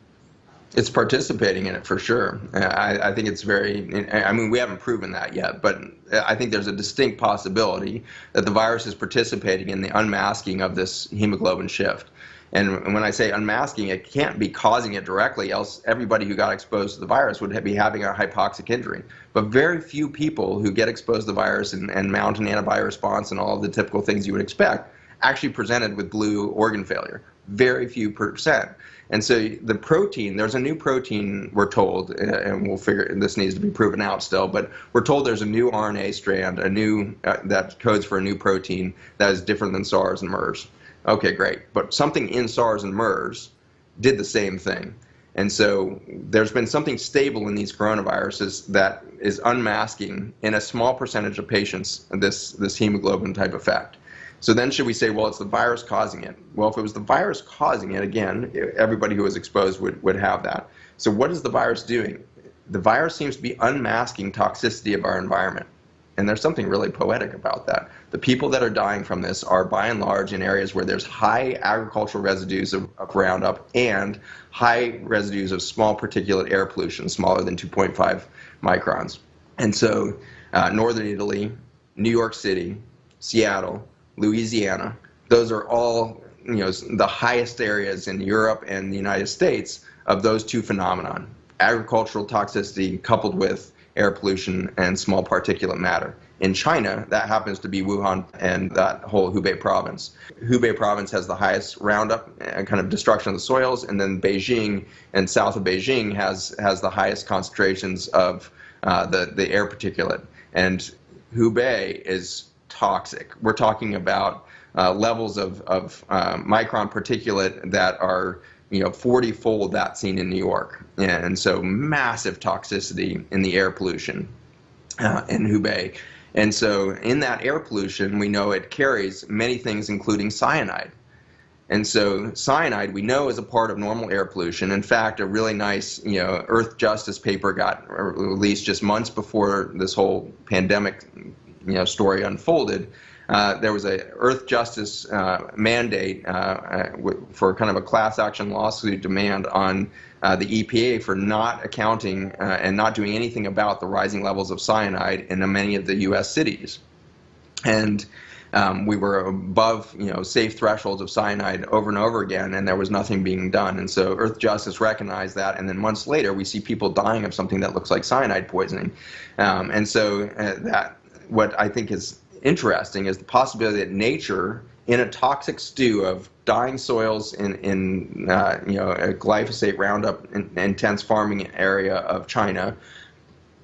It's participating in it for sure. I think it's we haven't proven that yet, but I think there's a distinct possibility that the virus is participating in the unmasking of this hemoglobin shift. And when I say unmasking, it can't be causing it directly, else everybody who got exposed to the virus would be having a hypoxic injury. But very few people who get exposed to the virus and mount an antibody response and all of the typical things you would expect actually presented with blue organ failure. Very few percent. And so the protein, there's a new protein, we're told, and we'll figure, this needs to be proven out still, but we're told there's a new RNA strand, that codes for a new protein that is different than SARS and MERS. Okay, great. But something in SARS and MERS did the same thing. And so there's been something stable in these coronaviruses that is unmasking in a small percentage of patients this hemoglobin type effect. So then should we say, well, it's the virus causing it? Well, if it was the virus causing it, again, everybody who was exposed would have that. So what is the virus doing? The virus seems to be unmasking toxicity of our environment. And there's something really poetic about that. The people that are dying from this are, by and large, in areas where there's high agricultural residues of Roundup and high residues of small particulate air pollution, smaller than 2.5 microns. And so Northern Italy, New York City, Seattle, Louisiana, those are all the highest areas in Europe and the United States of those two phenomenon, agricultural toxicity coupled with air pollution and small particulate matter. In China, that happens to be Wuhan and that whole Hubei province. Hubei province has the highest Roundup and kind of destruction of the soils, and then Beijing and south of Beijing has the highest concentrations of the air particulate. And Hubei is toxic. We're talking about levels of micron particulate that are 40-fold that seen in New York. And so massive toxicity in the air pollution in Hubei. And so in that air pollution, we know it carries many things, including cyanide. And so cyanide, we know, is a part of normal air pollution. In fact, a really nice Earth Justice paper got released just months before this whole pandemic story unfolded. There was a Earth Justice mandate for kind of a class action lawsuit demand on the EPA for not accounting and not doing anything about the rising levels of cyanide in many of the U.S. cities. And We were above, safe thresholds of cyanide over and over again, and there was nothing being done. And so Earth Justice recognized that, and then months later, we see people dying of something that looks like cyanide poisoning. And so that what I think is interesting is the possibility that nature, in a toxic stew of dying soils in a glyphosate Roundup intense farming area of China,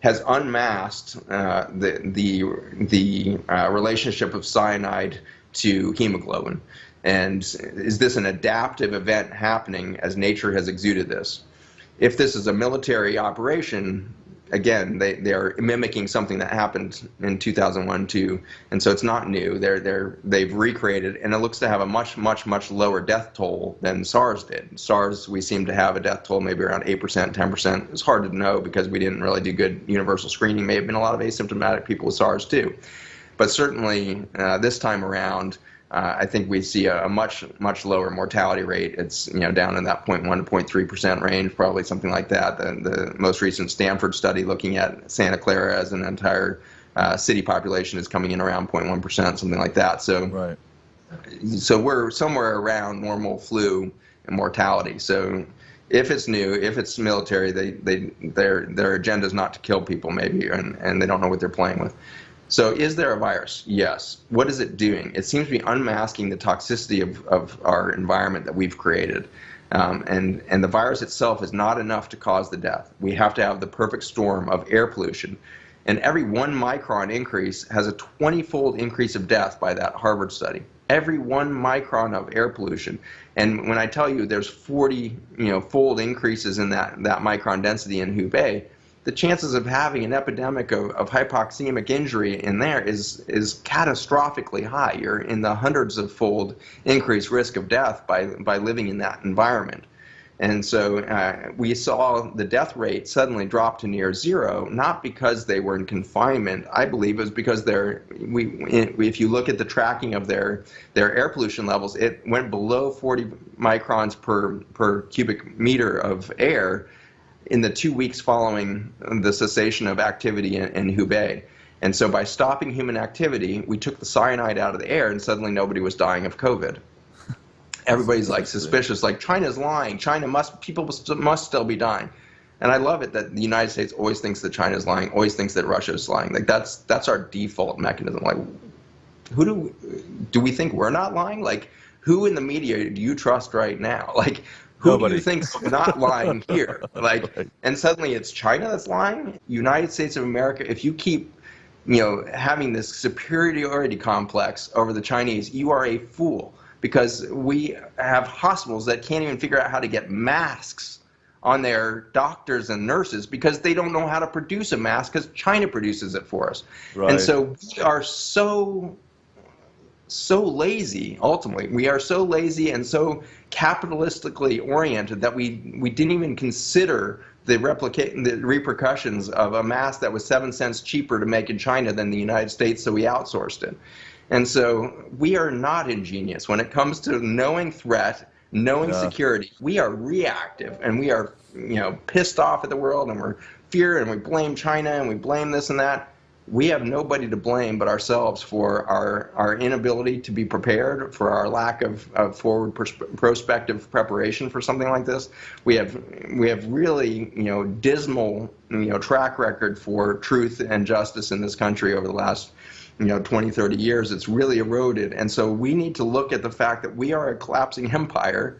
has unmasked the relationship of cyanide to hemoglobin. And is this an adaptive event happening as nature has exuded this? If this is a military operation, again, they are mimicking something that happened in 2001 too, and so it's not new. They've recreated, and it looks to have a much lower death toll than SARS did. SARS, we seem to have a death toll maybe around 8%, 10%. It's hard to know because we didn't really do good universal screening. May have been a lot of asymptomatic people with SARS too, but certainly this time around, I think we see a much lower mortality rate. It's down in that 0.1 to 0.3% range, probably something like that. The most recent Stanford study looking at Santa Clara as an entire city population is coming in around 0.1%, something like that. So, right. So we're somewhere around normal flu and mortality. So if it's new, if it's military, their agenda is not to kill people maybe, and they don't know what they're playing with. So is there a virus? Yes. What is it doing? It seems to be unmasking the toxicity of our environment that we've created. And the virus itself is not enough to cause the death. We have to have the perfect storm of air pollution. And every 1 micron increase has a 20-fold increase of death by that Harvard study. Every 1 micron of air pollution. And when I tell you there's 40-fold increases in that micron density in Hubei, the chances of having an epidemic of hypoxemic injury in there is catastrophically high. You're in the hundreds of fold increased risk of death by living in that environment. And so we saw the death rate suddenly drop to near zero, not because they were in confinement. I believe it was because if you look at the tracking of their air pollution levels, it went below 40 microns per cubic meter of air in the 2 weeks following the cessation of activity in Hubei. And so by stopping human activity, we took the cyanide out of the air, and suddenly nobody was dying of COVID. Everybody's like suspicious, like China's lying. People must still be dying. And I love it that the United States always thinks that China's lying, always thinks that Russia's lying. Like that's our default mechanism. Like, who do we think we're not lying? Like, who in the media do you trust right now? Like, who Nobody. do you think's not lying here? Like, and suddenly it's China that's lying? United States of America, if you keep, having this superiority complex over the Chinese, you are a fool, because we have hospitals that can't even figure out how to get masks on their doctors and nurses because they don't know how to produce a mask because China produces it for us. Right. And so we are so lazy, ultimately. We are so lazy and so capitalistically oriented that we didn't even consider the repercussions of a mask that was 7 cents cheaper to make in China than the United States, so we outsourced it. And so we are not ingenious when it comes to knowing threat, knowing security. We are reactive, and we are pissed off at the world, and we're fear, and we blame China, and we blame this and that. We have nobody to blame but ourselves for our inability to be prepared, for our lack of forward prospective preparation for something like this. We have really dismal track record for truth and justice in this country over the last 20, 30 years. It's really eroded, and so we need to look at the fact that we are a collapsing empire.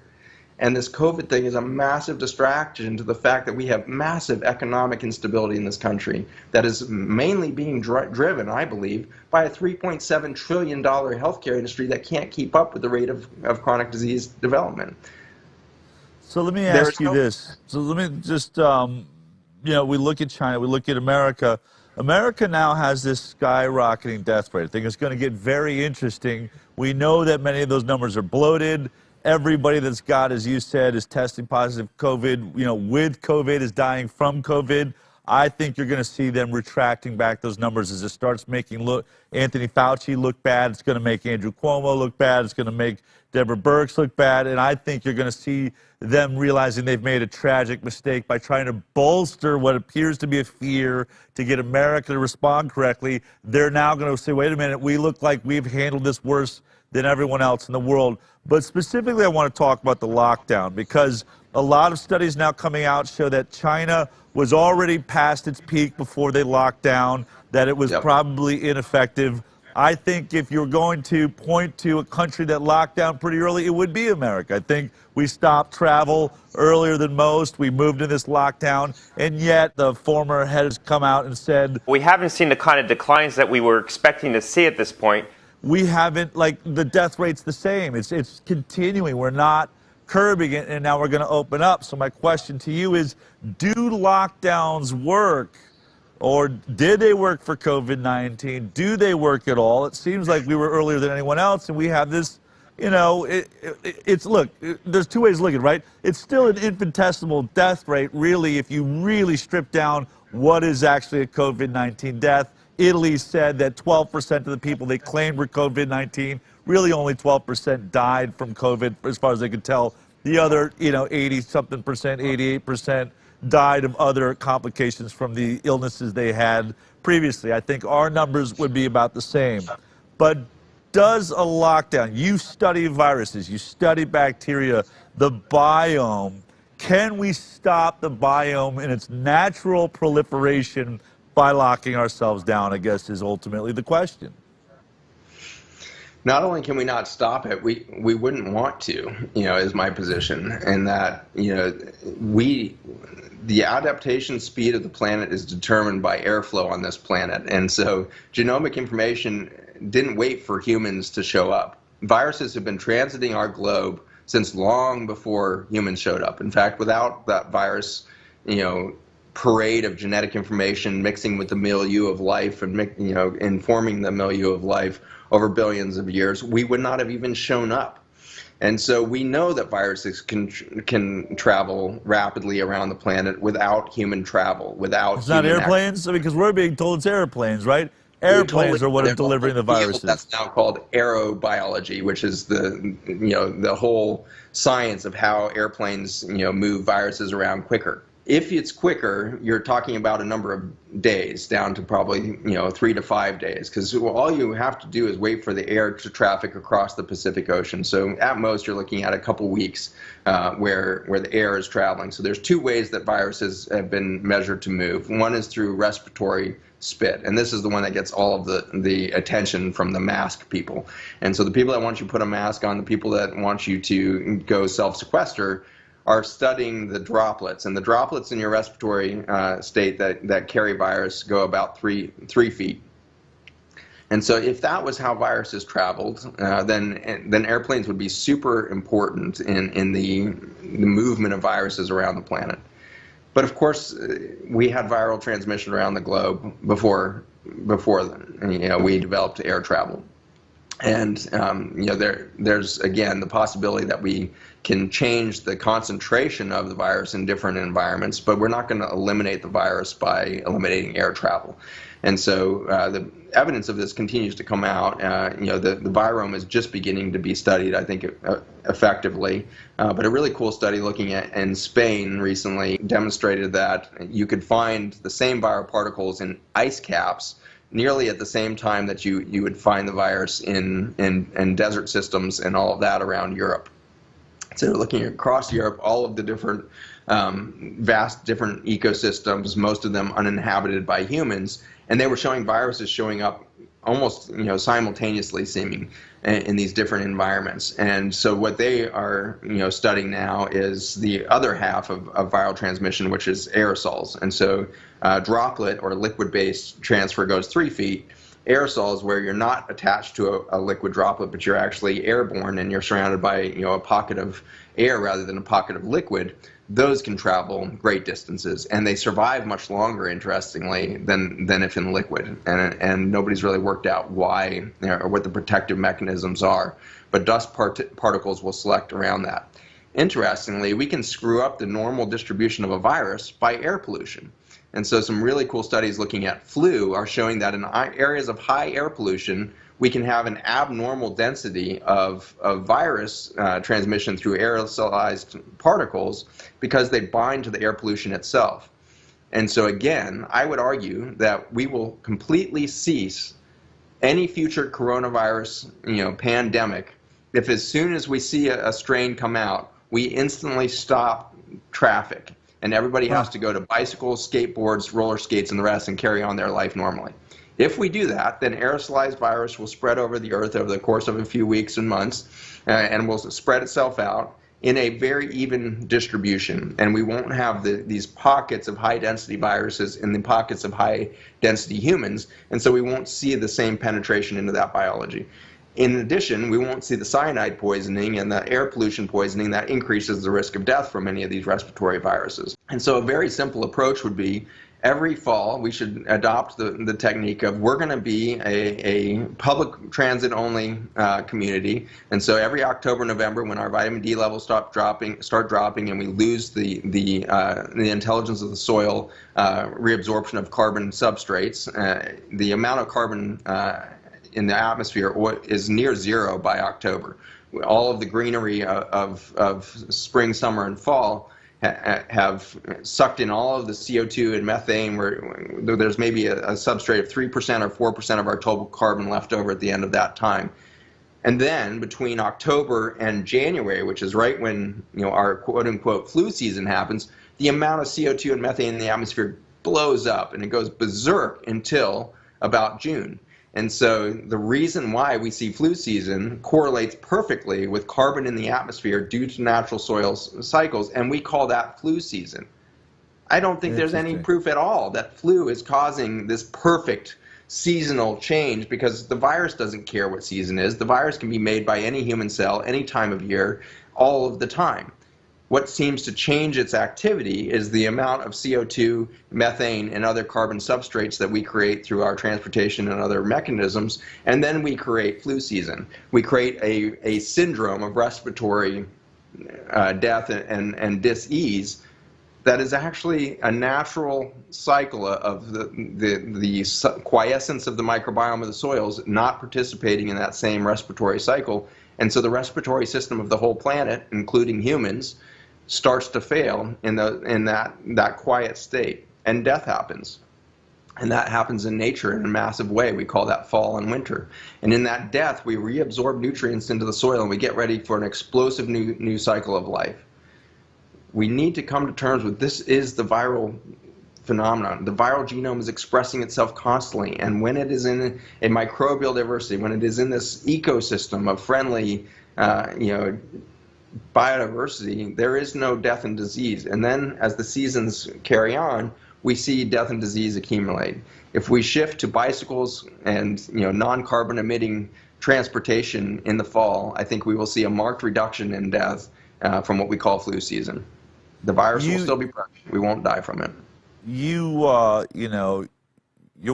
And this COVID thing is a massive distraction to the fact that we have massive economic instability in this country that is mainly being driven, I believe, by a $3.7 trillion healthcare industry that can't keep up with the rate of chronic disease development. So let me ask you this. So let me just, we look at China, we look at America. America now has this skyrocketing death rate. I think it's going to get very interesting. We know that many of those numbers are bloated. Everybody that's got, as you said, is testing positive COVID, with COVID, is dying from COVID. I think you're going to see them retracting back those numbers as it starts making Anthony Fauci look bad. It's going to make Andrew Cuomo look bad. It's going to make Deborah Birx look bad. And I think you're going to see them realizing they've made a tragic mistake by trying to bolster what appears to be a fear to get America to respond correctly. They're now going to say, wait a minute, we look like we've handled this worse than everyone else in the world. But specifically, I want to talk about the lockdown because a lot of studies now coming out show that China was already past its peak before they locked down, that it was probably ineffective. I think if you're going to point to a country that locked down pretty early, it would be America. I think we stopped travel earlier than most. We moved in this lockdown, and yet the former head has come out and said, we haven't seen the kind of declines that we were expecting to see at this point. We haven't, like, the death rate's the same. It's continuing. We're not curbing it, and now we're going to open up. So my question to you is, do lockdowns work? Or did they work for COVID-19? Do they work at all? It seems like we were earlier than anyone else, and we have this, look, there's two ways to look at it, right? It's still an infinitesimal death rate, really, if you really strip down what is actually a COVID-19 death. Italy said that 12% of the people they claimed were COVID-19, really only 12% died from COVID, as far as they could tell. The other, 80-something percent, 88% died of other complications from the illnesses they had previously. I think our numbers would be about the same. But does a lockdown, you study viruses, you study bacteria, the biome, can we stop the biome in its natural proliferation by locking ourselves down, I guess, is ultimately the question. Not only can we not stop it, we wouldn't want to, is my position. And that, the adaptation speed of the planet is determined by airflow on this planet. And so genomic information didn't wait for humans to show up. Viruses have been transiting our globe since long before humans showed up. In fact, without that virus, parade of genetic information mixing with the milieu of life and informing the milieu of life over billions of years, we would not have even shown up. And so we know that viruses can travel rapidly around the planet without human travel, without it's not airplanes? Because we're being told it's airplanes, right? Airplanes are what are delivering the viruses. That's now called aerobiology, which is the whole science of how airplanes move viruses around quicker. If it's quicker, you're talking about a number of days, down to probably 3 to 5 days, because all you have to do is wait for the air to traffic across the Pacific Ocean. So at most, you're looking at a couple weeks where the air is traveling. So there's two ways that viruses have been measured to move. One is through respiratory spit, and this is the one that gets all of the attention from the mask people. And so the people that want you to put a mask on, the people that want you to go self-sequester, are studying the droplets, and the droplets in your respiratory state that carry virus go about three feet. And so if that was how viruses traveled, then airplanes would be super important in the movement of viruses around the planet. But of course, we had viral transmission around the globe before we developed air travel. And there's again the possibility that we can change the concentration of the virus in different environments, but we're not going to eliminate the virus by eliminating air travel. And so the evidence of this continues to come out. The virome is just beginning to be studied, I think, effectively. But a really cool study looking at in Spain recently demonstrated that you could find the same viral particles in ice caps nearly at the same time that you would find the virus in desert systems and all of that around Europe. So looking across Europe, all of the different vast different ecosystems, most of them uninhabited by humans, and they were showing viruses showing up almost simultaneously seeming in these different environments. And so what they are studying now is the other half of viral transmission, which is aerosols. And so droplet or liquid-based transfer goes 3 feet. Aerosols, where you're not attached to a liquid droplet, but you're actually airborne and you're surrounded by a pocket of air rather than a pocket of liquid, those can travel great distances, and they survive much longer, interestingly, than if in liquid. And nobody's really worked out why or what the protective mechanisms are. But dust particles will select around that. interestingly, we can screw up the normal distribution of a virus by air pollution. And so some really cool studies looking at flu are showing that in areas of high air pollution, we can have an abnormal density of virus transmission through aerosolized particles because they bind to the air pollution itself. And so again, I would argue that we will completely cease any future coronavirus, pandemic if as soon as we see a strain come out, we instantly stop traffic and everybody has to go to bicycles, skateboards, roller skates, and the rest and carry on their life normally. If we do that, then aerosolized virus will spread over the earth over the course of a few weeks and months and will spread itself out in a very even distribution, and we won't have these pockets of high-density viruses in the pockets of high-density humans, and so we won't see the same penetration into that biology. In addition, we won't see the cyanide poisoning and the air pollution poisoning that increases the risk of death from many of these respiratory viruses. And so a very simple approach would be every fall we should adopt the technique of we're going to be a public transit only community, and so every October, November, when our vitamin D levels start dropping and we lose the intelligence of the soil, reabsorption of carbon substrates, the amount of carbon in the atmosphere is near zero by October. All of the greenery of spring, summer, and fall have sucked in all of the CO2 and methane, where there's maybe a substrate of 3% or 4% of our total carbon left over at the end of that time. And then between October and January, which is right when our quote-unquote flu season happens, the amount of CO2 and methane in the atmosphere blows up and it goes berserk until about June. And so the reason why we see flu season correlates perfectly with carbon in the atmosphere due to natural soil cycles, and we call that flu season. I don't think there's any proof at all that flu is causing this perfect seasonal change, because the virus doesn't care what season is. The virus can be made by any human cell, any time of year, all of the time. What seems to change its activity is the amount of CO2, methane, and other carbon substrates that we create through our transportation and other mechanisms, and then we create flu season. We create a syndrome of respiratory death and dis-ease that is actually a natural cycle of the quiescence of the microbiome of the soils not participating in that same respiratory cycle. And so the respiratory system of the whole planet, including humans, starts to fail in that quiet state, and death happens. And that happens in nature in a massive way. We call that fall and winter. And in that death, we reabsorb nutrients into the soil and we get ready for an explosive new cycle of life. We need to come to terms with this is the viral phenomenon. The viral genome is expressing itself constantly, and when it is in a microbial diversity, when it is in this ecosystem of friendly, biodiversity, there is no death and disease. And then as the seasons carry on, we see death and disease accumulate. If we shift to bicycles and non-carbon emitting transportation in the fall, I think we will see a marked reduction in death from what we call flu season. The virus will still be present. We won't die from it. You're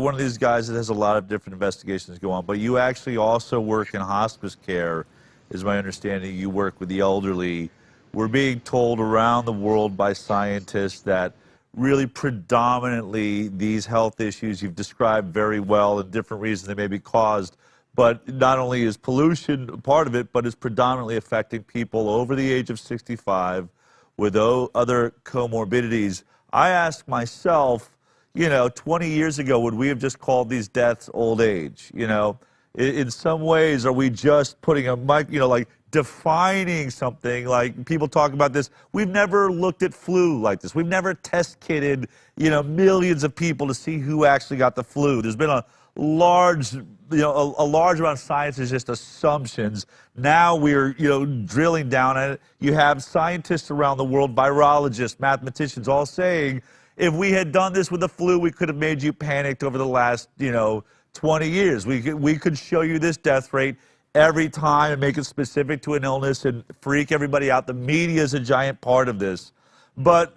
one of these guys that has a lot of different investigations go on, but you actually also work in hospice care, is my understanding. You work with the elderly. We're being told around the world by scientists that really predominantly these health issues you've described very well and different reasons they may be caused, but not only is pollution part of it, but it's predominantly affecting people over the age of 65 with other comorbidities. I ask myself, 20 years ago, would we have just called these deaths old age? In some ways, are we just putting a mic, like defining something? Like people talk about this. We've never looked at flu like this. We've never test kitted, millions of people to see who actually got the flu. There's been a large, a large amount of science is just assumptions. Now we're, drilling down at it. You have scientists around the world, virologists, mathematicians, all saying, if we had done this with the flu, we could have made you panicked over the last, 20 years. We could show you this death rate every time and make it specific to an illness and freak everybody out. The media is a giant part of this. But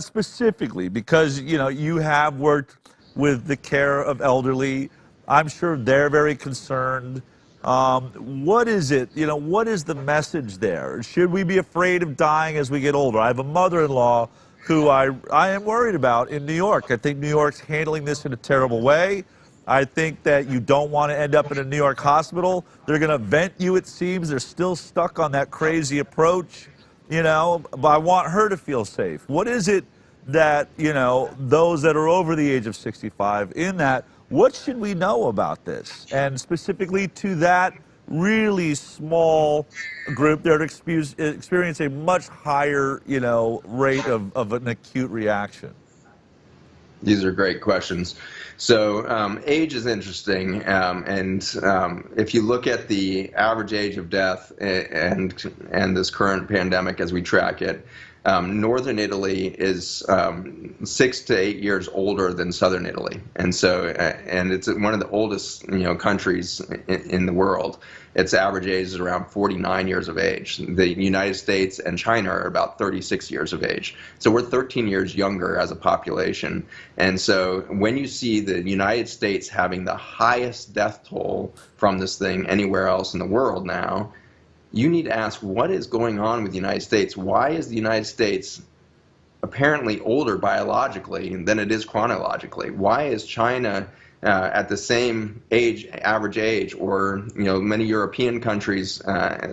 specifically, because, you have worked with the care of elderly, I'm sure they're very concerned. What is it? What is the message there? Should we be afraid of dying as we get older? I have a mother-in-law who I am worried about in New York. I think New York's handling this in a terrible way. I think that you don't want to end up in a New York hospital. They're going to vent you, it seems. They're still stuck on that crazy approach, but I want her to feel safe. What is it that, those that are over the age of 65 what should we know about this? And specifically to that really small group that experience a much higher, rate of an acute reaction? These are great questions. So age is interesting, and if you look at the average age of death and this current pandemic as we track it, northern Italy is 6 to 8 years older than southern Italy, and it's one of the oldest countries in the world. Its average age is around 49 years of age. The United States and China are about 36 years of age. So we're 13 years younger as a population. And so when you see the United States having the highest death toll from this thing anywhere else in the world now, you need to ask, what is going on with the United States? Why is the United States apparently older biologically than it is chronologically? Why is China at the same average age, or many European countries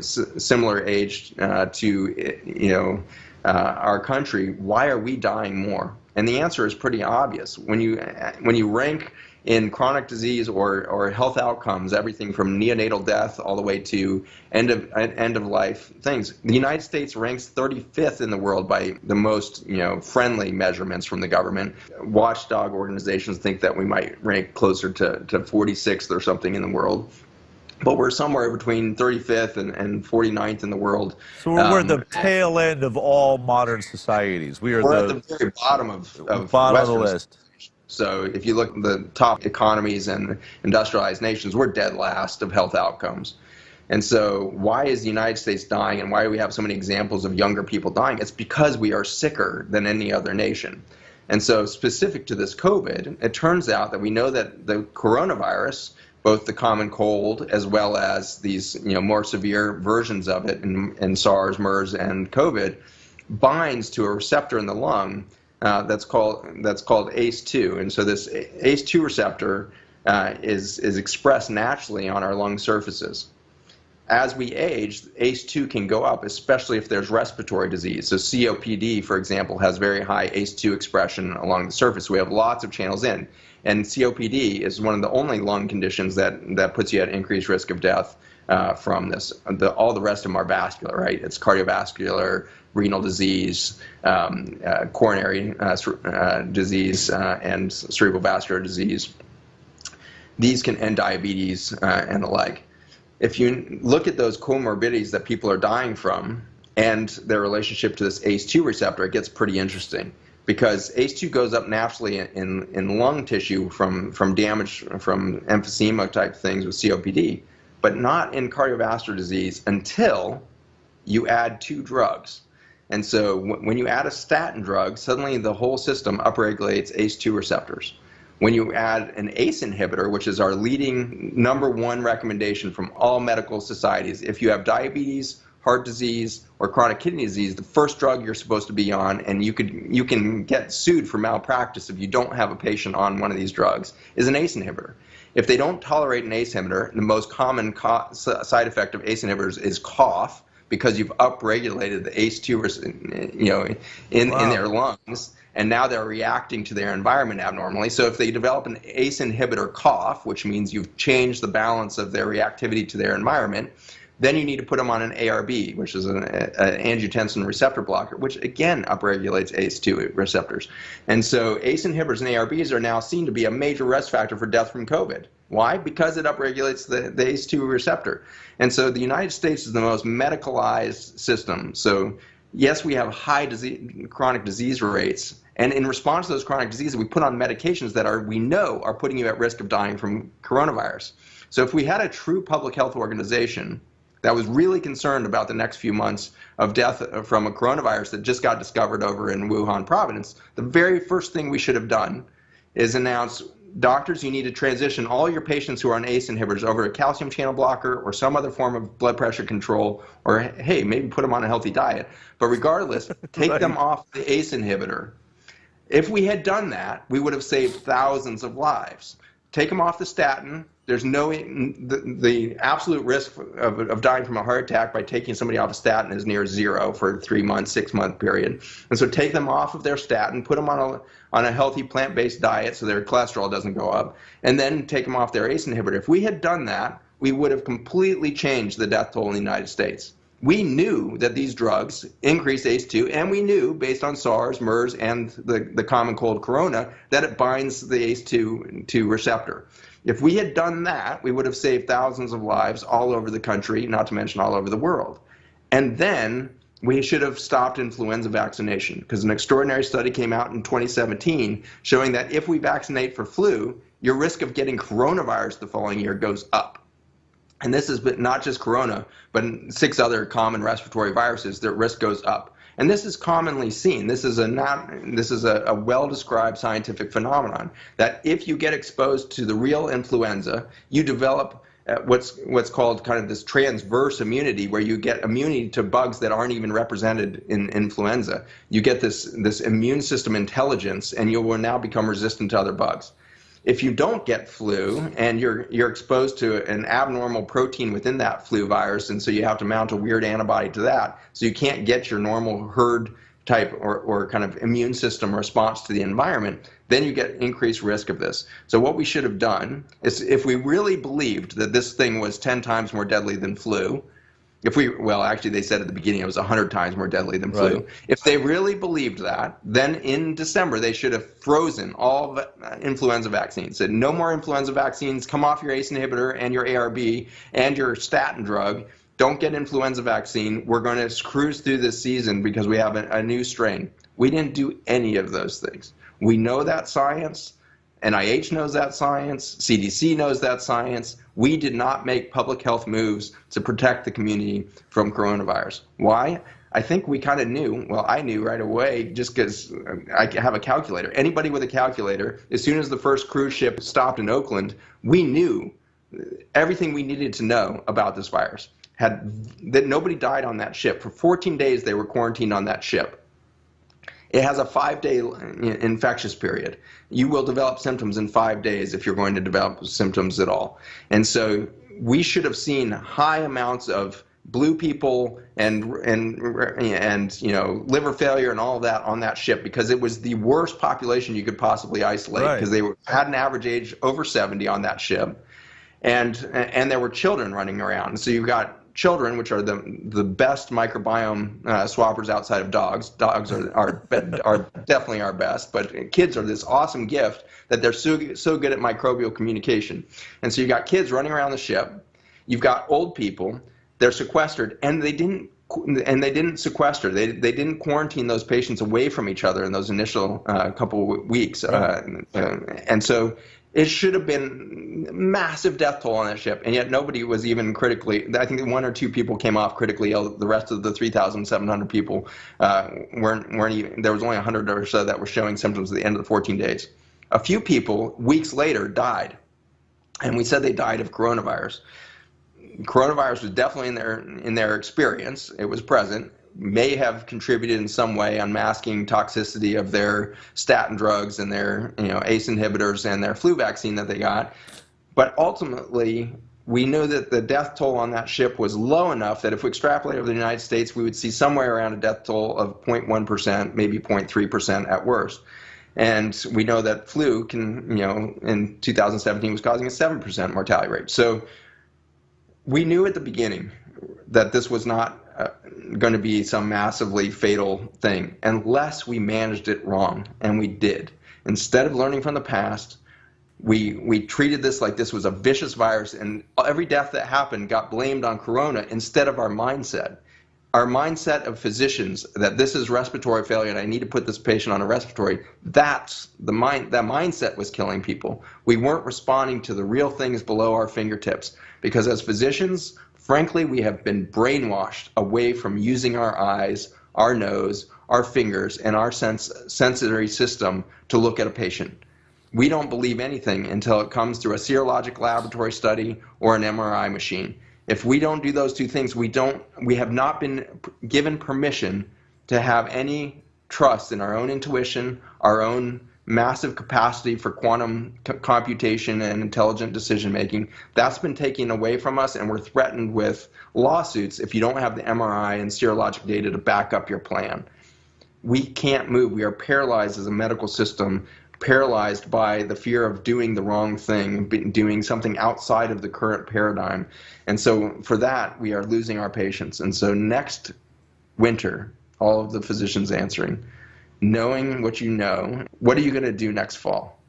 similar age to our country? Why are we dying more? And the answer is pretty obvious. When you rank in chronic disease or health outcomes, everything from neonatal death all the way to end of life things, the United States ranks 35th in the world by the most friendly measurements from the government. Watchdog organizations think that we might rank closer to 46th or something in the world. But we're somewhere between 35th and 49th in the world. So we're at the tail end of all modern societies. We're at the very bottom of bottom of the list. So if you look at the top economies and industrialized nations, we're dead last of health outcomes. And so why is the United States dying, and why do we have so many examples of younger people dying? It's because we are sicker than any other nation. And so specific to this COVID, it turns out that we know that the coronavirus, both the common cold as well as these more severe versions of it in SARS, MERS, and COVID, binds to a receptor in the lung that's called ACE2. And so this ACE2 receptor is expressed naturally on our lung surfaces. As we age, ACE2 can go up, especially if there's respiratory disease. So COPD, for example, has very high ACE2 expression along the surface. We have lots of channels in. And COPD is one of the only lung conditions that puts you at increased risk of death from this. All the rest of them are vascular, right? It's cardiovascular, renal disease, coronary disease, and cerebral vascular disease. These can end diabetes and the like. If you look at those comorbidities that people are dying from and their relationship to this ACE2 receptor, it gets pretty interesting, because ACE2 goes up naturally in lung tissue from damage from emphysema type things with COPD, but not in cardiovascular disease until you add 2 drugs. And so when you add a statin drug, suddenly the whole system upregulates ACE2 receptors. When you add an ACE inhibitor, which is our leading #1 recommendation from all medical societies, if you have diabetes, heart disease, or chronic kidney disease, the first drug you're supposed to be on, and you can get sued for malpractice if you don't have a patient on one of these drugs, is an ACE inhibitor. If they don't tolerate an ACE inhibitor, the most common side effect of ACE inhibitors is cough, because you've upregulated the ACE2 in their lungs, and now they're reacting to their environment abnormally. So if they develop an ACE inhibitor cough, which means you've changed the balance of their reactivity to their environment, then you need to put them on an ARB, which is an angiotensin receptor blocker, which again upregulates ACE2 receptors. And so ACE inhibitors and ARBs are now seen to be a major risk factor for death from COVID. Why? Because it upregulates the ACE2 receptor. And so the United States is the most medicalized system. So yes, we have high chronic disease rates. And in response to those chronic diseases, we put on medications that we know are putting you at risk of dying from coronavirus. So if we had a true public health organization that was really concerned about the next few months of death from a coronavirus that just got discovered over in Wuhan province, the very first thing we should have done is announce doctors, you need to transition all your patients who are on ACE inhibitors over to a calcium channel blocker or some other form of blood pressure control, or hey, maybe put them on a healthy diet. But regardless, take them off the ACE inhibitor. If we had done that, we would have saved thousands of lives. Take them off the statin. There's the absolute risk of dying from a heart attack by taking somebody off a statin is near zero for a 3-month, 6-month period. And so take them off of their statin, put them on a healthy plant-based diet so their cholesterol doesn't go up, and then take them off their ACE inhibitor. If we had done that, we would have completely changed the death toll in the United States. We knew that these drugs increase ACE2, and we knew, based on SARS, MERS, and the common cold corona, that it binds the ACE2 receptor. If we had done that, we would have saved thousands of lives all over the country, not to mention all over the world. And then we should have stopped influenza vaccination, because an extraordinary study came out in 2017 showing that if we vaccinate for flu, your risk of getting coronavirus the following year goes up. And this is not just corona, but 6 other common respiratory viruses, their risk goes up. And this is commonly seen. This is a well-described scientific phenomenon, that if you get exposed to the real influenza, you develop what's called kind of this transverse immunity, where you get immunity to bugs that aren't even represented in influenza. You get this immune system intelligence, and you will now become resistant to other bugs. If you don't get flu and you're exposed to an abnormal protein within that flu virus, and so you have to mount a weird antibody to that, so you can't get your normal herd type or kind of immune system response to the environment, then you get increased risk of this. So what we should have done is, if we really believed that this thing was 10 times more deadly than flu, actually they said at the beginning it was 100 times more deadly than flu. Right. If they really believed that, then in December they should have frozen all influenza vaccines. Said no more influenza vaccines, come off your ACE inhibitor and your ARB and your statin drug. Don't get influenza vaccine. We're going to cruise through this season because we have a new strain. We didn't do any of those things. We know that science. NIH knows that science. CDC knows that science. We did not make public health moves to protect the community from coronavirus. Why? I think we kind of knew. Well, I knew right away, just because I have a calculator. Anybody with a calculator, as soon as the first cruise ship stopped in Oakland, we knew everything we needed to know about this virus. That nobody died on that ship. For 14 days, they were quarantined on that ship. It has a 5-day infectious period. You will develop symptoms in 5 days if you're going to develop symptoms at all. And so we should have seen high amounts of blue people and liver failure and all of that on that ship, because it was the worst population you could possibly isolate, because they had an average age over 70 on that ship, and there were children running around. So you've got children, which are the best microbiome swappers outside of dogs. Dogs are definitely our best, but kids are this awesome gift that they're so good at microbial communication. And so you got kids running around the ship. You've got old people. They're sequestered, and they didn't sequester. They didn't quarantine those patients away from each other in those initial couple of weeks. And so it should have been massive death toll on that ship, and yet nobody was even critically. I think 1 or 2 people came off critically ill. The rest of the 3,700 people weren't even. There was only 100 or so that were showing symptoms at the end of the 14 days. A few people weeks later died, and we said they died of coronavirus. Coronavirus was definitely in their experience. It was present. May have contributed in some way, unmasking toxicity of their statin drugs and their ACE inhibitors and their flu vaccine that they got. But ultimately, we knew that the death toll on that ship was low enough that if we extrapolate over the United States, we would see somewhere around a death toll of 0.1%, maybe 0.3% at worst. And we know that flu can, in 2017 was causing a 7% mortality rate. So we knew at the beginning that this was not going to be some massively fatal thing unless we managed it wrong, and we did. Instead of learning from the past, we treated this like this was a vicious virus, and every death that happened got blamed on corona instead of our mindset. Our mindset of physicians that this is respiratory failure and I need to put this patient on a respiratory, that mindset was killing people. We weren't responding to the real things below our fingertips, because as physicians, frankly, we have been brainwashed away from using our eyes, our nose, our fingers, and our sensory system to look at a patient. We don't believe anything until it comes through a serologic laboratory study or an MRI machine. If we don't do those two things, we have not been given permission to have any trust in our own intuition, our own massive capacity for quantum computation and intelligent decision making. That's been taken away from us, and we're threatened with lawsuits if you don't have the MRI and serologic data to back up your plan. We can't move. We are paralyzed as a medical system, paralyzed by the fear of doing the wrong thing, doing something outside of the current paradigm. And so for that, we are losing our patients. And so next winter, all of the physicians answering, knowing what you know, what are you going to do next fall?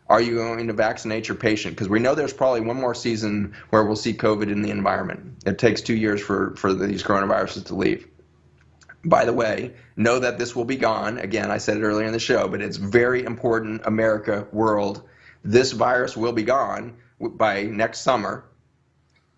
Are you going to vaccinate your patient? Because we know there's probably one more season where we'll see COVID in the environment. It takes 2 years for these coronaviruses to leave. By the way, know that this will be gone. Again, I said it earlier in the show, but it's very important, America, world. This virus will be gone by next summer.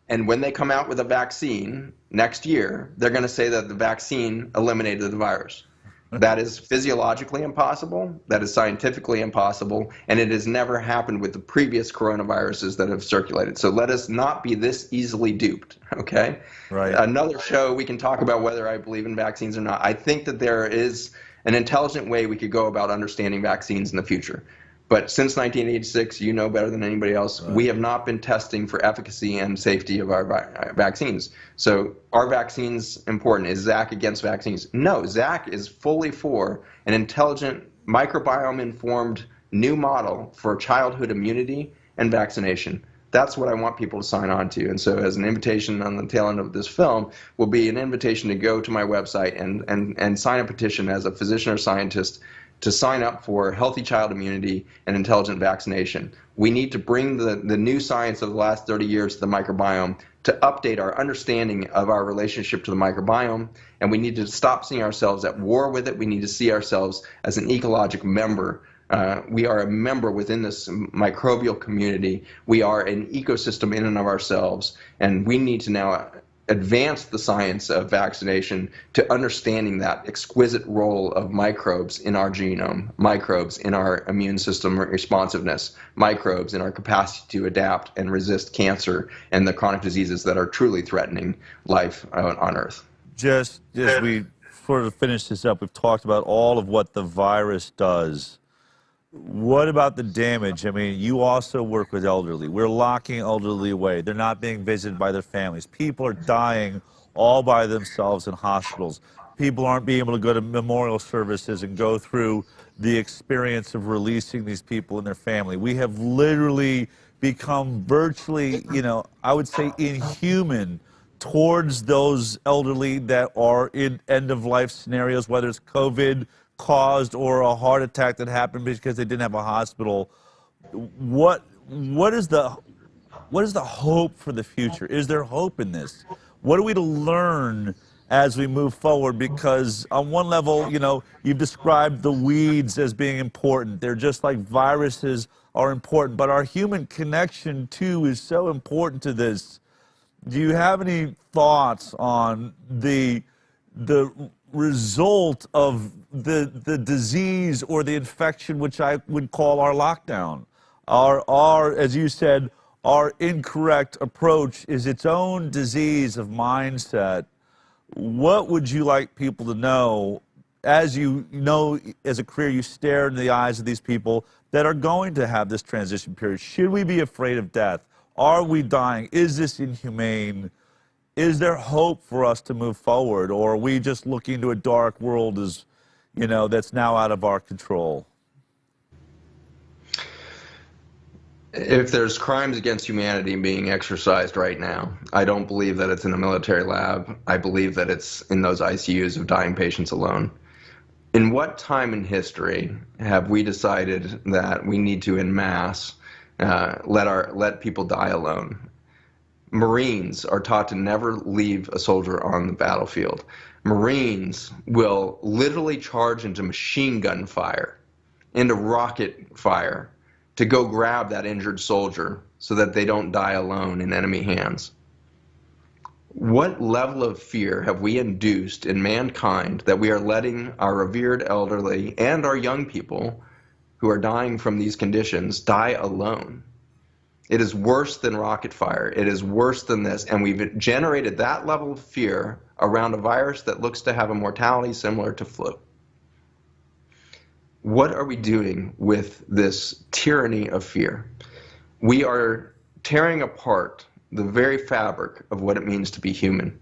And when they come out with a vaccine next year, they're going to say that the vaccine eliminated the virus. That is physiologically impossible. That is scientifically impossible. And it has never happened with the previous coronaviruses that have circulated. So let us not be this easily duped, okay? Right. Another show, we can talk about whether I believe in vaccines or not. I think that there is an intelligent way we could go about understanding vaccines in the future. But since 1986, you know better than anybody else, we have not been testing for efficacy and safety of our vaccines. So are vaccines important? Is Zach against vaccines? No, Zach is fully for an intelligent, microbiome-informed new model for childhood immunity and vaccination. That's what I want people to sign on to. And so as an invitation on the tail end of this film will be an invitation to go to my website and sign a petition as a physician or scientist to sign up for healthy child immunity and intelligent vaccination. We need to bring the new science of the last 30 years to the microbiome to update our understanding of our relationship to the microbiome, and we need to stop seeing ourselves at war with it. We need to see ourselves as an ecologic member. We are a member within this microbial community. We are an ecosystem in and of ourselves, and we need to now advance the science of vaccination to understanding that exquisite role of microbes in our genome, microbes in our immune system responsiveness, microbes in our capacity to adapt and resist cancer and the chronic diseases that are truly threatening life on Earth. Just as we sort of finish this up, we've talked about all of what the virus does. What about the damage? I mean, you also work with elderly. We're locking elderly away. They're not being visited by their families. People are dying all by themselves in hospitals. People aren't being able to go to memorial services and go through the experience of releasing these people and their family. We have literally become virtually, I would say inhuman towards those elderly that are in end-of-life scenarios, whether it's COVID caused or a heart attack that happened because they didn't have a hospital. What is the hope for the future? Is there hope in this? What are we to learn as we move forward? Because on one level, you've described the weeds as being important. They're just like viruses are important, but our human connection too is so important to this. Do you have any thoughts on the result of the disease or the infection, which I would call our lockdown? Our, as you said, our incorrect approach is its own disease of mindset. What would you like people to know, as you know, as a career, you stare in the eyes of these people that are going to have this transition period? Should we be afraid of death? Are we dying? Is this inhumane? Is there hope for us to move forward, or are we just looking into a dark world that's now out of our control? If there's crimes against humanity being exercised right now, I don't believe that it's in a military lab. I believe that it's in those ICUs of dying patients alone. In what time in history have we decided that we need to, en masse, let people die alone? Marines are taught to never leave a soldier on the battlefield. Marines will literally charge into machine gun fire, into rocket fire, to go grab that injured soldier so that they don't die alone in enemy hands. What level of fear have we induced in mankind that we are letting our revered elderly and our young people who are dying from these conditions die alone. It is worse than rocket fire. It is worse than this. And we've generated that level of fear around a virus that looks to have a mortality similar to flu. What are we doing with this tyranny of fear? We are tearing apart the very fabric of what it means to be human.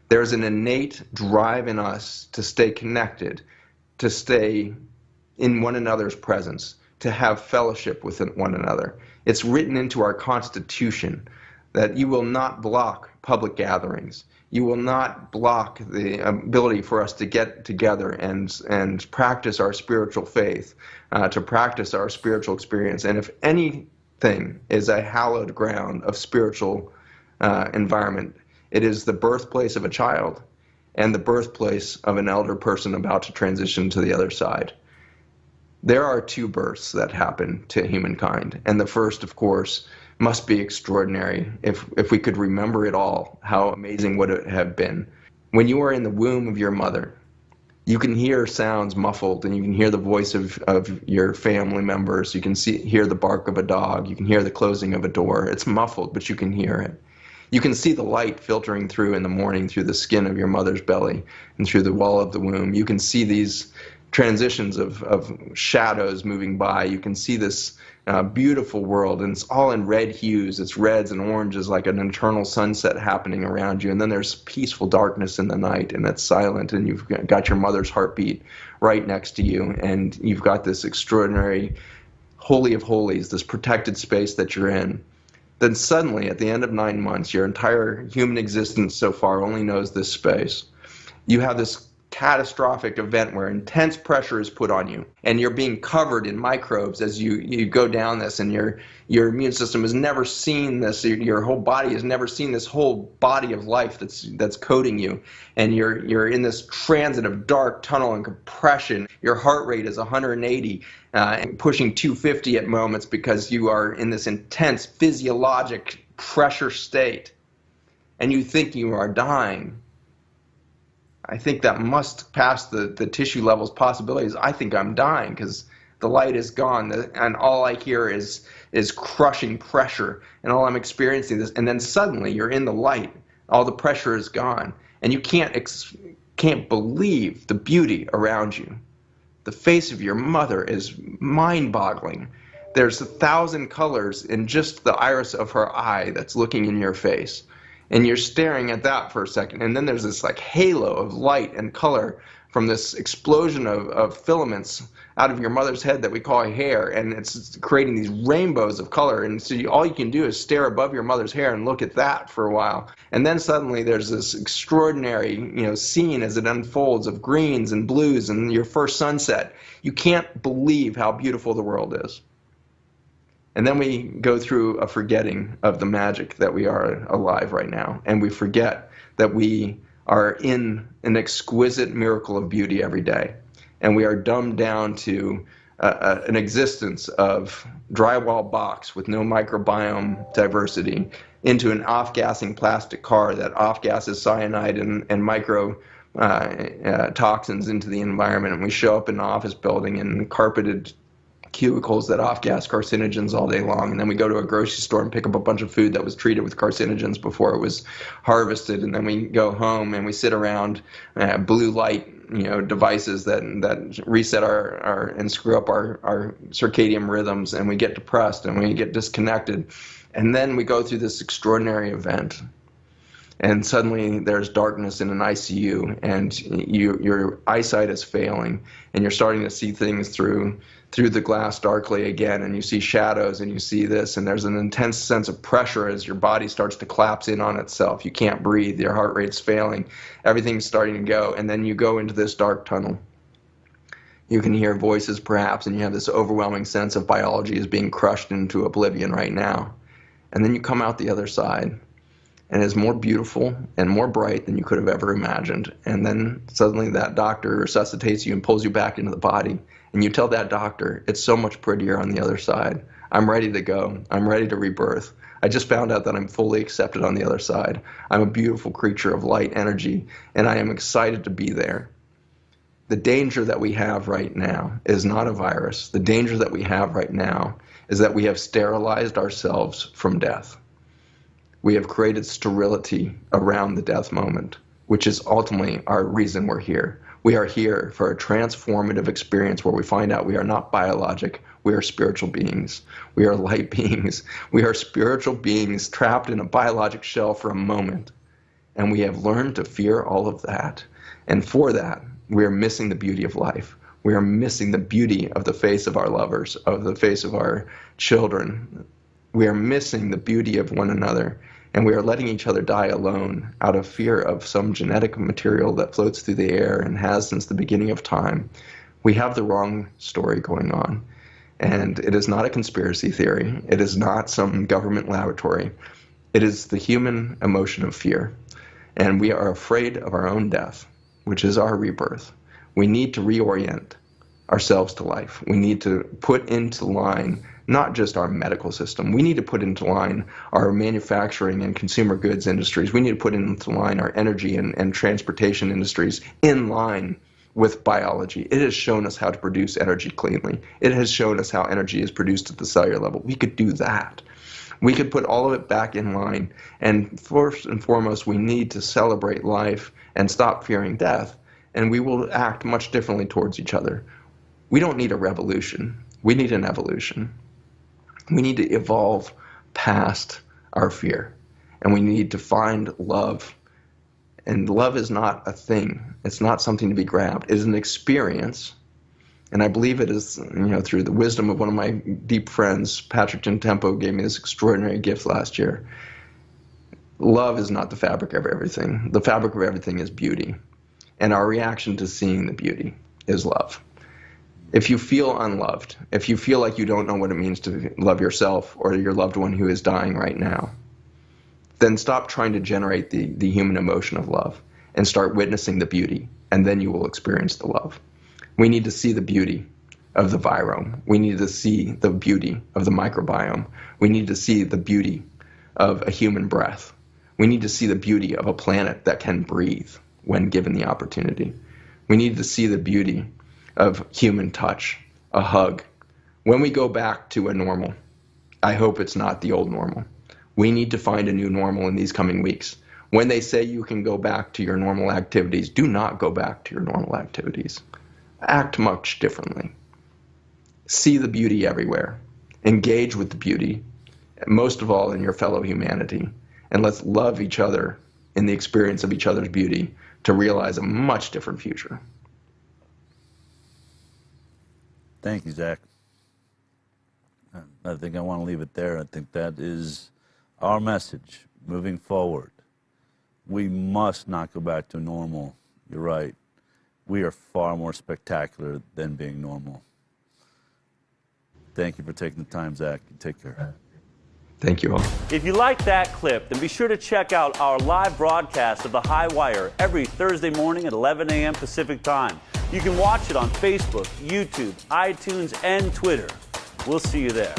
There's an innate drive in us to stay connected, to stay in one another's presence, to have fellowship with one another. It's written into our Constitution that you will not block public gatherings. You will not block the ability for us to get together and practice our spiritual faith, to practice our spiritual experience. And if anything is a hallowed ground of spiritual environment, it is the birthplace of a child and the birthplace of an elder person about to transition to the other side. There are two births that happen to humankind, and the first, of course, must be extraordinary. If we could remember it all, how amazing would it have been? When you are in the womb of your mother, you can hear sounds muffled, and you can hear the voice of your family members. You can hear the bark of a dog. You can hear the closing of a door. It's muffled, but you can hear it. You can see the light filtering through in the morning through the skin of your mother's belly and through the wall of the womb. You can see these transitions of shadows moving by. You can see this beautiful world, and it's all in red hues. It's reds and oranges, like an eternal sunset happening around you. And then there's peaceful darkness in the night, and it's silent, and you've got your mother's heartbeat right next to you, and you've got this extraordinary holy of holies, this protected space that you're in. Then suddenly, at the end of 9 months, your entire human existence so far only knows this space. You have this catastrophic event where intense pressure is put on you, and you're being covered in microbes as you go down this, and your immune system has never seen this. Your whole body has never seen this whole body of life that's coating you, and you're in this transit of dark tunnel and compression. Your heart rate is 180 and pushing 250 at moments because you are in this intense physiologic pressure state, and you think you are dying. I think that must pass the tissue level's possibilities. I think I'm dying because the light is gone, and all I hear is crushing pressure, and all I'm experiencing this. And then suddenly you're in the light, all the pressure is gone, and you can't believe the beauty around you. The face of your mother is mind-boggling. There's 1,000 colors in just the iris of her eye that's looking in your face. And you're staring at that for a second, and then there's this like halo of light and color from this explosion of filaments out of your mother's head that we call hair, and it's creating these rainbows of color. And so all you can do is stare above your mother's hair and look at that for a while. And then suddenly there's this extraordinary, scene as it unfolds of greens and blues and your first sunset. You can't believe how beautiful the world is. And then we go through a forgetting of the magic that we are alive right now. And we forget that we are in an exquisite miracle of beauty every day. And we are dumbed down to an existence of drywall box with no microbiome diversity into an off-gassing plastic car that off-gasses cyanide and micro toxins into the environment. And we show up in an office building in carpeted cubicles that off-gas carcinogens all day long, and then we go to a grocery store and pick up a bunch of food that was treated with carcinogens before it was harvested, and then we go home and we sit around blue light devices that reset our and screw up our circadian rhythms, and we get depressed and we get disconnected, and then we go through this extraordinary event. And suddenly there's darkness in an ICU, and your eyesight is failing, and you're starting to see things through the glass darkly again, and you see shadows, and you see this, and there's an intense sense of pressure as your body starts to collapse in on itself. You can't breathe, your heart rate's failing, everything's starting to go, and then you go into this dark tunnel. You can hear voices perhaps, and you have this overwhelming sense of biology is being crushed into oblivion right now. And then you come out the other side, and it's more beautiful and more bright than you could have ever imagined. And then suddenly that doctor resuscitates you and pulls you back into the body. And you tell that doctor, it's so much prettier on the other side. I'm ready to go. I'm ready to rebirth. I just found out that I'm fully accepted on the other side. I'm a beautiful creature of light energy, and I am excited to be there. The danger that we have right now is not a virus. The danger that we have right now is that we have sterilized ourselves from death. We have created sterility around the death moment, which is ultimately our reason we're here. We are here for a transformative experience where we find out we are not biologic, we are spiritual beings. We are light beings. We are spiritual beings trapped in a biologic shell for a moment. And we have learned to fear all of that. And for that, we are missing the beauty of life. We are missing the beauty of the face of our lovers, of the face of our children. We are missing the beauty of one another. And we are letting each other die alone out of fear of some genetic material that floats through the air and has since the beginning of time. We have the wrong story going on. And it is not a conspiracy theory. It is not some government laboratory. It is the human emotion of fear. And we are afraid of our own death, which is our rebirth. We need to reorient ourselves to life. We need to put into line not just our medical system. We need to put into line our manufacturing and consumer goods industries. We need to put into line our energy and transportation industries in line with biology. It has shown us how to produce energy cleanly. It has shown us how energy is produced at the cellular level. We could do that. We could put all of it back in line. And first and foremost, we need to celebrate life and stop fearing death. And we will act much differently towards each other. We don't need a revolution. We need an evolution. We need to evolve past our fear. And we need to find love. And love is not a thing. It's not something to be grabbed. It is an experience. And I believe it is, through the wisdom of one of my deep friends, Patrick Gentempo, gave me this extraordinary gift last year. Love is not the fabric of everything. The fabric of everything is beauty. And our reaction to seeing the beauty is love. If you feel unloved, if you feel like you don't know what it means to love yourself or your loved one who is dying right now, then stop trying to generate the human emotion of love and start witnessing the beauty, and then you will experience the love. We need to see the beauty of the virome. We need to see the beauty of the microbiome. We need to see the beauty of a human breath. We need to see the beauty of a planet that can breathe when given the opportunity. We need to see the beauty of human touch, a hug. When we go back to a normal, I hope it's not the old normal. We need to find a new normal in these coming weeks. When they say you can go back to your normal activities, do not go back to your normal activities. Act much differently. See the beauty everywhere. Engage with the beauty, most of all in your fellow humanity. And let's love each other in the experience of each other's beauty to realize a much different future. Thank you, Zach. I think I want to leave it there. I think that is our message moving forward. We must not go back to normal. You're right. We are far more spectacular than being normal. Thank you for taking the time, Zach. Take care. Thank you all. If you like that clip, then be sure to check out our live broadcast of The High Wire every Thursday morning at 11 a.m. Pacific Time. You can watch it on Facebook, YouTube, iTunes, and Twitter. We'll see you there.